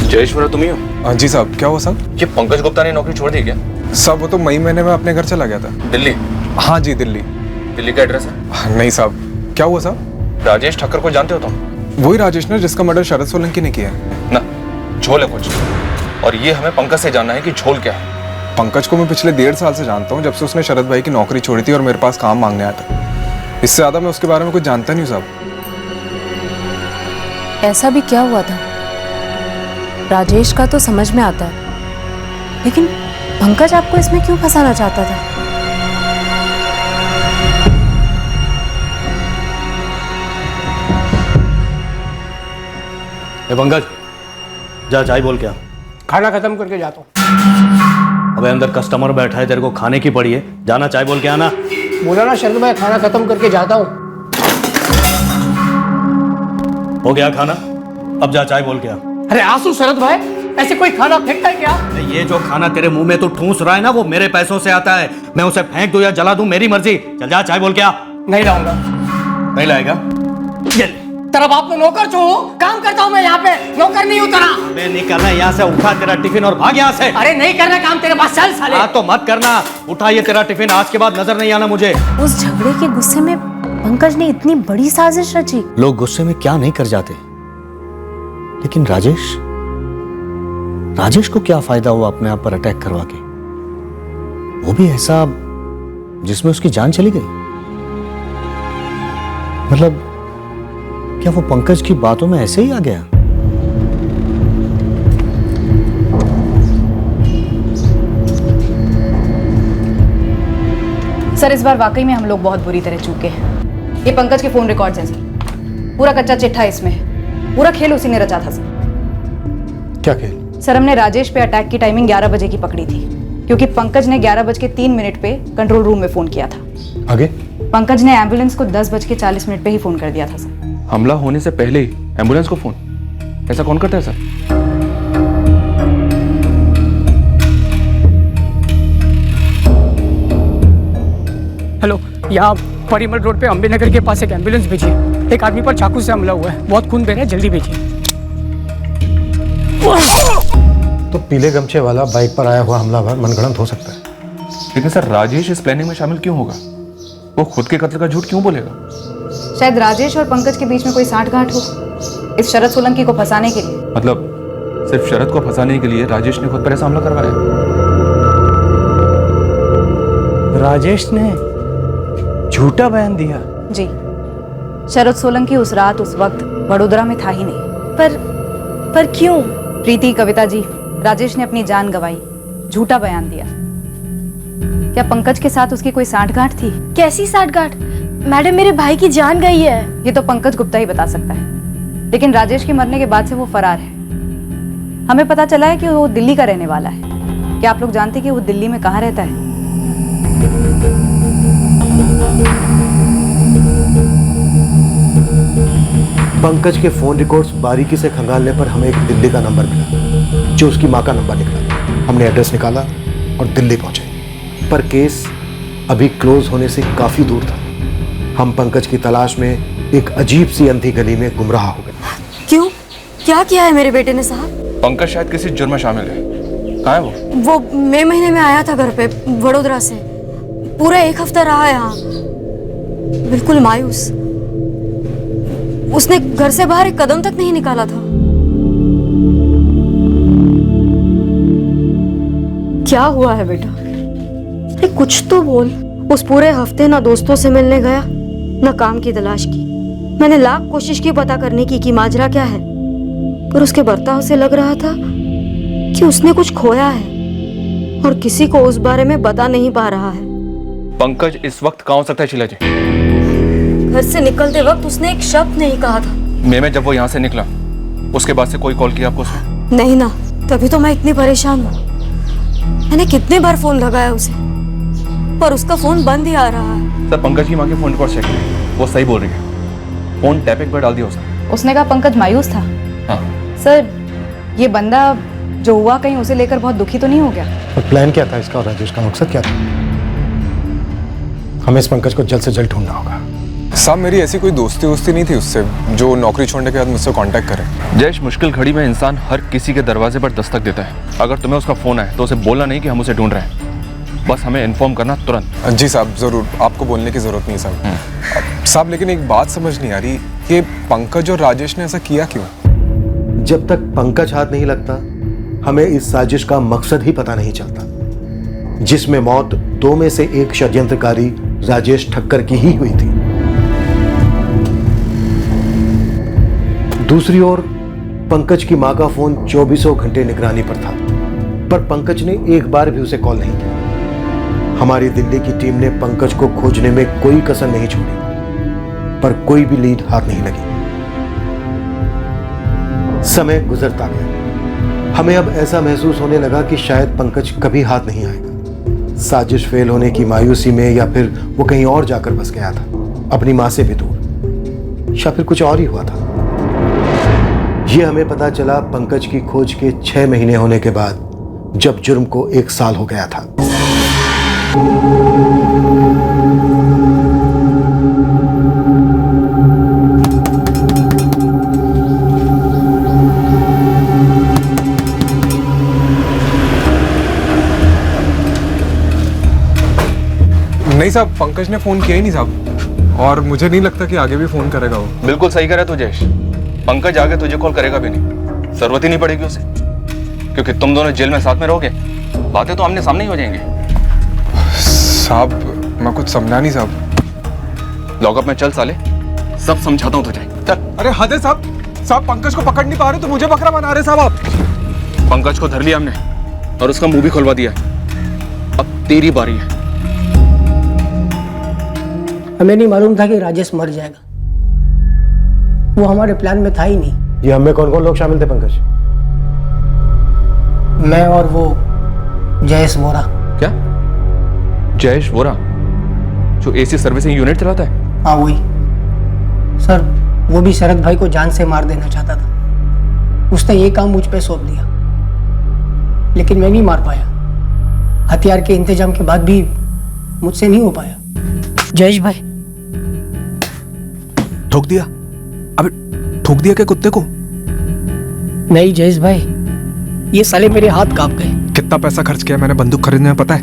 जयेश्वर तुम ही हो? हाँ जी साहब। क्या हुआ साहब? ये पंकज गुप्ता ने नौकरी छोड़ दी क्या? साहब वो तो मई महीने में अपने घर चला गया था। दिल्ली? हाँ जी दिल्ली। दिल्ली का एड्रेस है? नहीं साहब। क्या हुआ साहब? राजेश ठक्कर को जानते हो तुम? वही राजेश ने जिसका मर्डर शरद सोलंकी ने किया है ना। झोल है कुछ, और ये हमें पंकज से जानना है कि झोल क्या है। पंकज को मैं पिछले 1.5 साल से जानता हूँ, जब से उसने शरद भाई की नौकरी छोड़ी थी और मेरे पास काम मांगने आया था। इससे ज्यादा मैं उसके बारे में कुछ जानता नहीं साहब। ऐसा भी क्या हुआ था? राजेश का तो समझ में आता है, लेकिन पंकज आपको इसमें क्यों फंसाना चाहता था? पंकज, जा चाय बोल के आ। खाना खत्म करके जाता हूँ। अबे अंदर कस्टमर बैठा है, तेरे को खाने की पड़ी है, जाना चाय बोल के आना। बोला ना शरद भाई, खाना खत्म करके जाता हूँ। हो गया खाना, अब जा चाय बोल के आ। अरे आंसू शरद भाई, ऐसे कोई खाना फेंकता है क्या? ये जो खाना तेरे मुंह में तो ठूंस रहा है ना, वो मेरे पैसों से आता है। मैं उसे फेंक दूं या जला दूं, मेरी मर्जी। चल जा चाय बोल के आ। नहीं लाऊंगा। नहीं लाएगा? तेरा बाप तो नौकर छू, काम करता हूँ मैं यहाँ पे, नौकर नहीं उतरा। मैं नहीं करना यहाँ से, उठा तेरा टिफिन और भाग यहाँ से। अरे नहीं करना काम तेरे पास, चल साले। हाँ तो मत करना, उठा ये तेरा टिफिन, आज के बाद नजर नहीं आना मुझे। उस झगड़े के गुस्से में पंकज ने इतनी बड़ी साजिश रची। लोग गुस्से में क्या नहीं कर जाते, लेकिन राजेश को क्या फायदा हुआ अपने आप पर अटैक करवा के? वो भी ऐसा जिसमें उसकी जान चली गई। मतलब क्या वो पंकज की बातों में ऐसे ही आ गया? सर इस बार वाकई में हम लोग बहुत बुरी तरह चूके हैं। ये पंकज के फोन रिकॉर्ड्स हैं सर, पूरा कच्चा चिट्ठा इसमें है, पूरा खेल उसी ने रचा था सर। क्या खेल? सर हमने राजेश पे अटैक की टाइमिंग 11 बजे की पकड़ी थी, क्योंकि पंकज ने 11:03 पे कंट्रोल रूम में फोन किया था। आगे? पंकज ने एम्बुलेंस को 10:40 पे ही फोन कर दिया था सर। हमला होने से पहले ही एम्बुलेंस को फोन? ऐसा कौन करता है सर? हेलो, यहाँ परिमल रोड पे अम्बेनगर के पास एक एम्बुलेंस भेजिए। एक आदमी पर चाकू से हमला हुआ है, बहुत खून बह रहा है, जल्दी भेजिए। तो पीले गमछे वाला बाइक पर आया हुआ हमलावर मनगढ़ंत हो सकता है। लेकिन सर राजेश इस प्लानिंग में शामिल क्यों होगा? वो खुद के कत्ल का झूठ क्यों बोलेगा? शायद राजेश और पंकज के बीच में कोई साठगांठ हो, इस शरद सोलंकी को फंसाने के लिए। मतलब सिर्फ शरद को फंसाने के लिए राजेश ने खुद पर ऐसा हमला करवाया? राजेश ने झूठा बयान दिया? जी, शरद सोलंकी उस रात उस वक्त वडोदरा में था ही नहीं। पर क्यों? प्रीति, कविता जी, राजेश ने अपनी जान गंवाई, झूठा बयान दिया। क्या पंकज के साथ उसकी कोई साठगांठ थी? कैसी साठगांठ? मैडम मेरे भाई की जान गई है। ये तो पंकज गुप्ता ही बता सकता है, लेकिन राजेश के मरने के बाद से वो फरार है। हमें पता चला है कि वो दिल्ली का रहने वाला है। क्या आप लोग जानते हैं कि वो दिल्ली में कहाँ रहता है? पंकज के फोन रिकॉर्ड्स बारीकी से खंगालने पर हमें एक दिल्ली का नंबर मिला, जो उसकी माँ का नंबर निकला। हमने एड्रेस निकाला और दिल्ली पहुंचे, पर केस अभी क्लोज होने से काफी दूर था। हम पंकज की तलाश में एक अजीब सी अंधी गली में गुमराह हो गए। क्यों? क्या किया है मेरे बेटे ने साहब? पंकज शायद किसी जुर्म में शामिल है। कहाँ है वो? वो मई महीने में आया था घर पे वडोदरा से, पूरा 1 हफ्ता रहा यहाँ, बिल्कुल मायूस। उसने घर से बाहर एक कदम तक नहीं निकाला था। क्या हुआ है बेटा? अरे कुछ तो बोल। उस पूरे हफ्ते ना दोस्तों से मिलने गया, ना काम की तलाश की। मैंने लाख कोशिश की पता करने की कि माजरा क्या है, पर उसके बर्ताव से लग रहा था कि उसने कुछ खोया है और किसी को उस बारे में बता नहीं पा रहा है। पंकज इस वक्त कहाँ हो सकता है शीला जी? घर से निकलते वक्त उसने एक शब्द नहीं कहा था। मैं जब वो यहाँ से निकला उसके बाद से कोई कॉल किया आपको उसने? नहीं ना, तभी तो मैं इतनी परेशान हूँ। मैंने कितने बार फोन लगाया उसे, पर उसका फोन बंद ही आ रहा है। सर पंकज की माँ के फोन रिकॉर्ड चेक करें, वो सही बोल रही है। फोन टैपिंग पर डाल दिया उसने। उसने कहा पंकज मायूस था। हाँ। सर ये बंदा जो हुआ कहीं उसे लेकर बहुत दुखी तो नहीं हो गया? और प्लान क्या था इसका और राजेश का मकसद क्या था? हमें इस पंकज को जल्द से जल्द ढूंढना होगा। साहब मेरी ऐसी कोई दोस्ती नहीं थी उससे जो नौकरी छोड़ने के बाद मुझसे कांटेक्ट करे। जयेश, मुश्किल घड़ी में इंसान हर किसी के दरवाजे पर दस्तक देता है। अगर तुम्हें उसका फोन आए तो उसे बोलना नहीं कि हम उसे ढूंढ रहे हैं, बस हमें इन्फॉर्म करना तुरंत। जी साहब जरूर, आपको बोलने की जरूरत नहीं साहब। साहब लेकिन एक बात समझ नहीं आ रही, ये पंकज और राजेश ने ऐसा किया क्यों? जब तक पंकज हाथ नहीं लगता हमें इस साजिश का मकसद ही पता नहीं चलता, जिसमें मौत 2 में से एक षड्यंत्रकारी राजेश ठक्कर की ही हुई थी। दूसरी ओर पंकज की मां का फोन 24 घंटे निगरानी पर था, पर पंकज ने एक बार भी उसे कॉल नहीं किया। हमारी दिल्ली की टीम ने पंकज को खोजने में कोई कसर नहीं छोड़ी, पर कोई भी लीड हाथ नहीं लगी। समय गुजरता गया। हमें अब ऐसा महसूस होने लगा कि शायद पंकज कभी हाथ नहीं आएगा। साजिश फेल होने की मायूसी में, या फिर वो कहीं और जाकर बस गया था, अपनी मां से भी दूर, या फिर कुछ और ही हुआ था। यह हमें पता चला पंकज की खोज के 6 महीने होने के बाद, जब जुर्म को 1 साल हो गया था। नहीं साहब, पंकज ने फोन किया ही नहीं साहब, और मुझे नहीं लगता कि आगे भी फोन करेगा वो। बिल्कुल सही करे तू जयेश, पंकज आगे तुझे कॉल करेगा भी नहीं, जरूरत ही नहीं पड़ेगी उसे, क्योंकि तुम दोनों जेल में साथ में रहोगे, बातें तो आमने सामने ही हो जाएंगी। साहब मैं कुछ समझा नहीं साहब। लॉकअप में चल साले, सब समझाता हूँ तुझे, चल। अरे हद है साहब, साहब पंकज को पकड़ नहीं पा रहे तो मुझे बकरा बना रहे साहब आप। पंकज को धर लिया हमने और उसका मुंह भी खुलवा दिया, अब तेरी बारी है। हमें नहीं मालूम था कि राजेश मर जाएगा। वो हमारे प्लान में था ही नहीं। ये हमें कौन कौन लोग शामिल थे पंकज? मैं और वो जयेश वोरा। क्या? जयेश वोरा जो एसी सर्विसिंग यूनिट चलाता है? हाँ वही सर। वो भी शरद भाई को जान से मार देना चाहता था। उसने ये काम मुझ पे सौंप दिया, लेकिन मैं नहीं मार पाया। हथियार के इंतजाम के बाद भी मुझसे नहीं हो पाया। जयेश भाई ठोक दिया? अबे ठोक दिया क्या कुत्ते को? नहीं जयेश भाई, ये साले मेरे हाथ कांप गए। कितना पैसा खर्च किया मैंने बंदूक खरीदने में पता है?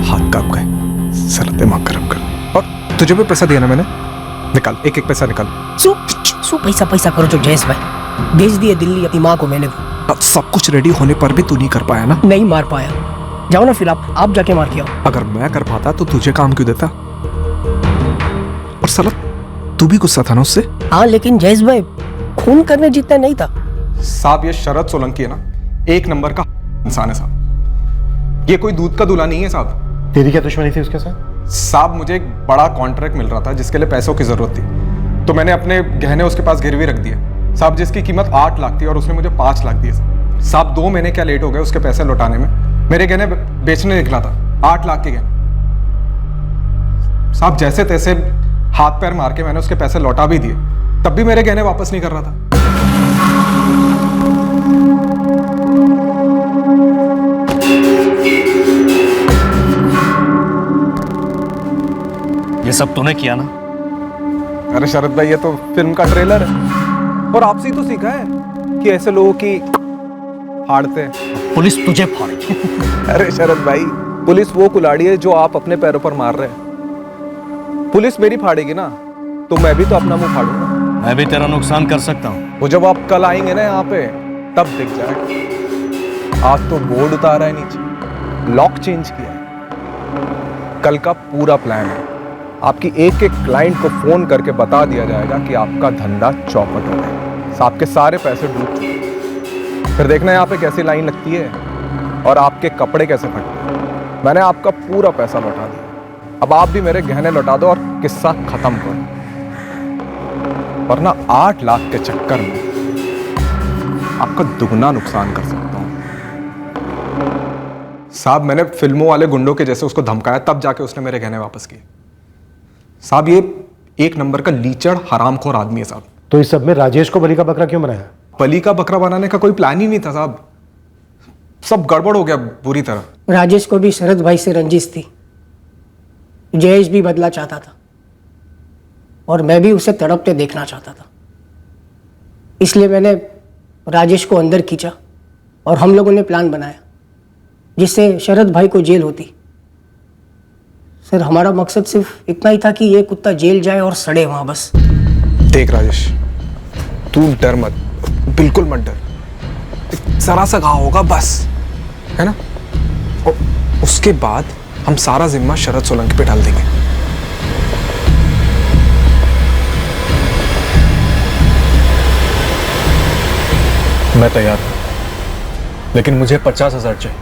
हाथ कांप गए। साला दिमाग खराब कर। और तुझे भी पैसा दिया ना मैंने? निकाल, एक एक पैसा निकाल। सो पैसा करो जो जयेश भाई। भेज दिए दिल्ली अपनी माँ को मैंने। अब सब कुछ रेडी होने पर भी तू नहीं कर पाया ना? नहीं मार पाया। जाओ ना फिर आप जाके मार के आओ। अगर मैं कर पाता तो तुझे काम क्यों देता? और साला तू भी गुस्सा था ना उससे? हाँ लेकिन जयेश भाई खून करने जितना नहीं था। साहब ये शरद सोलंकी है ना, एक नंबर का इंसान है साहब। ये कोई दूध का दूल्हा नहीं है साहब। तेरी क्या दुश्मनी थी उसके साथ? साहब मुझे एक बड़ा कॉन्ट्रैक्ट मिल रहा था जिसके लिए पैसों की जरूरत थी, तो मैंने अपने गहने उसके पास गिरवी रख दिए साहब, जिसकी कीमत 8 लाख थी और उसने मुझे 5 लाख दिए साहब। 2 महीने क्या लेट हो गए उसके पैसे लौटाने में। मेरे गहने बेचने निकला था, 8 लाख के गहने साहब। जैसे तैसे हाथ पैर मार के मैंने उसके पैसे लौटा भी दिए, तब भी मेरे गहने वापस नहीं कर रहा था। ये सब तूने किया ना? अरे शरद भाई ये तो फिल्म का ट्रेलर है, और आपसे ही तो सीखा है कि ऐसे लोगों की फाड़ते हैं। पुलिस तुझे फाड़ेगी। अरे शरद भाई, पुलिस वो कुल्हाड़ी है जो आप अपने पैरों पर मार रहे हैं। पुलिस मेरी फाड़ेगी ना तो मैं भी तो अपना मुंह फाड़ूंगा। मैं भी तेरा नुकसान कर सकता हूँ। वो जब आप कल आएंगे ना यहाँ पे तब दिख जाएगा। आज तो बोर्ड उतारा है नीचे, लॉक चेंज किया है। कल का पूरा प्लान है। आपकी एक एक क्लाइंट को फोन करके बता दिया जाएगा कि आपका धंधा चौपट हो गया, आपके सारे पैसे डूब चुके। फिर देखना यहाँ पे कैसी लाइन लगती है और आपके कपड़े कैसे फटते हैं। मैंने आपका पूरा पैसा लौटा दिया, अब आप भी मेरे गहने लौटा दो और किस्सा खत्म करो, वरना 8 लाख के चक्कर में आपका दुगना नुकसान कर सकता हूं साहब। मैंने फिल्मों वाले गुंडों के जैसे उसको धमकाया, तब जाके उसने मेरे गहने वापस किए साहब। ये एक नंबर का लीचड़ हरामखोर आदमी है साहब। तो इस सब में राजेश को बलि का बकरा क्यों बनाया? बलि का बकरा बनाने का कोई प्लान ही नहीं था साहब, सब गड़बड़ हो गया बुरी तरह। राजेश को भी शरद भाई से रंजिश थी। जयेश भी बदला चाहता था और मैं भी उसे तड़पते देखना चाहता था। इसलिए मैंने राजेश को अंदर खींचा और हम लोगों ने प्लान बनाया जिससे शरद भाई को जेल होती। सर हमारा मकसद सिर्फ इतना ही था कि ये कुत्ता जेल जाए और सड़े वहां बस। देख राजेश, तू डर मत, बिल्कुल मत डर। जरा सा घाव होगा बस, है ना? और उसके बाद हम सारा जिम्मा शरद सोलंकी पे डाल देंगे। मैं तैयार हूं, लेकिन मुझे 50,000 चाहिए।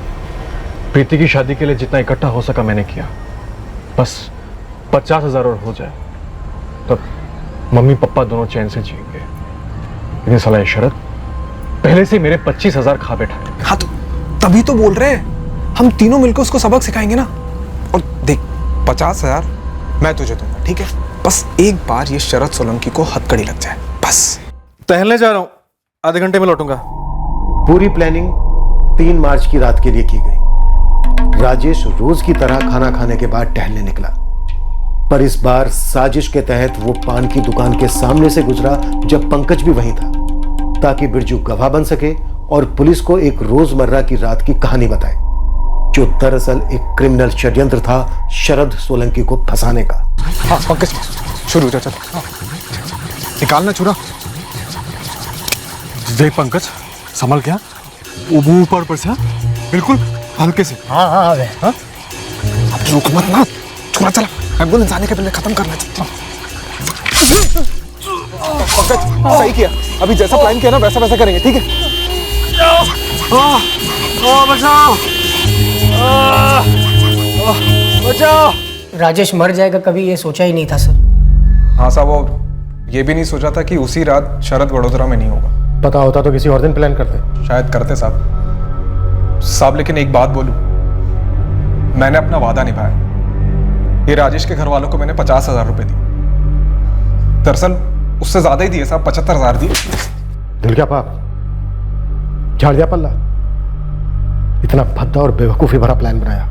प्रीति की शादी के लिए जितना इकट्ठा हो सका मैंने किया, बस 50,000 और हो जाए तब मम्मी पापा दोनों चैन से जिएंगे। लेकिन साला ये शरद पहले से मेरे 25,000 खा बैठा है। हाँ तो तभी तो बोल रहे हैं, हम तीनों मिलकर उसको सबक सिखाएंगे ना। और देख 50,000 मैं तुझे दूंगा, ठीक है? बस एक बार ये शरद सोलंकी को हथकड़ी लग जाए बस। टहलने जा रहा हूं, आधे घंटे में लौटूंगा। पूरी प्लानिंग 3 मार्च की रात के लिए की गई। राजेश रोज की तरह खाना खाने के बाद टहलने निकला, पर इस बार साजिश के तहत वो पान की दुकान के सामने से गुजरा जब पंकज भी वहीं था, ताकि बिरजू गवाह बन सके और पुलिस को एक रोजमर्रा की रात की कहानी बताए, जो दरअसल एक क्रिमिनल षड्यंत्र था शरद सोलंकी को फंसाने का। हाँ पंकज शुरू हो जा, चल निकालना छुरा। देख पंकज, संभल गया, ऊपर से बिल्कुल हल्के से। हाँ हाँ हाँ, रुक मत ना, छुरा चला, एम्बुलेंस आने के पहले खत्म करना चाहिए। पंकज सही किया, अभी जैसा प्लान किया ना वैसा वैसा करेंगे, ठीक है? बचाओ बचाओ। राजेश मर जाएगा कभी ये सोचा ही नहीं था सर। हाँ साहब, वो ये भी नहीं सोचा था कि उसी रात शरद वडोदरा में नहीं होगा। पता होता तो किसी और दिन प्लान करते। शायद करते साहब, लेकिन एक बात बोलूं, मैंने अपना वादा निभाया। ये राजेश के घर वालों को मैंने 50,000 रुपए दिए। दरअसल उससे ज्यादा ही दिए साहब, 75,000 दिए। दिल क्या पाप, झाड़ दिया पल्ला। इतना भद्दा और बेवकूफी भरा प्लान बनाया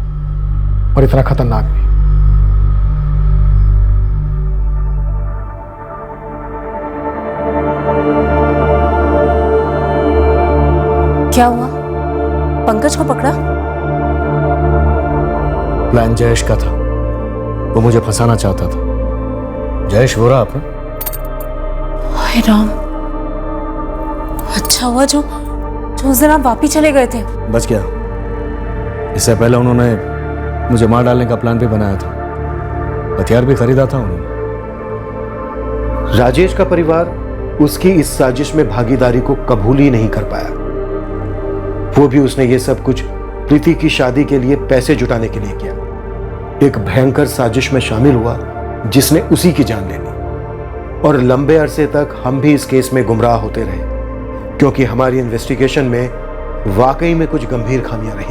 और इतना खतरनाक भी। क्या हुआ? पंकज को पकड़ा? प्लान जयेश का था, वो मुझे फंसाना चाहता था। जयेश वो रहा अपना। हाय राम, अच्छा हुआ जो उस दिन आप वापिस चले गए थे। बच गया। इससे पहले उन्होंने मुझे मार डालने का प्लान भी बनाया था, हथियार भी खरीदा था उन्होंने। राजेश का परिवार उसकी इस साजिश में भागीदारी को कबूल ही नहीं कर पाया। वो भी उसने ये सब कुछ प्रीति की शादी के लिए पैसे जुटाने के लिए किया। एक भयंकर साजिश में शामिल हुआ जिसने उसी की जान ले ली। और लंबे अरसे तक हम भी इस केस में गुमराह होते रहे, क्योंकि हमारी इन्वेस्टिगेशन में वाकई में कुछ गंभीर खामियां रही।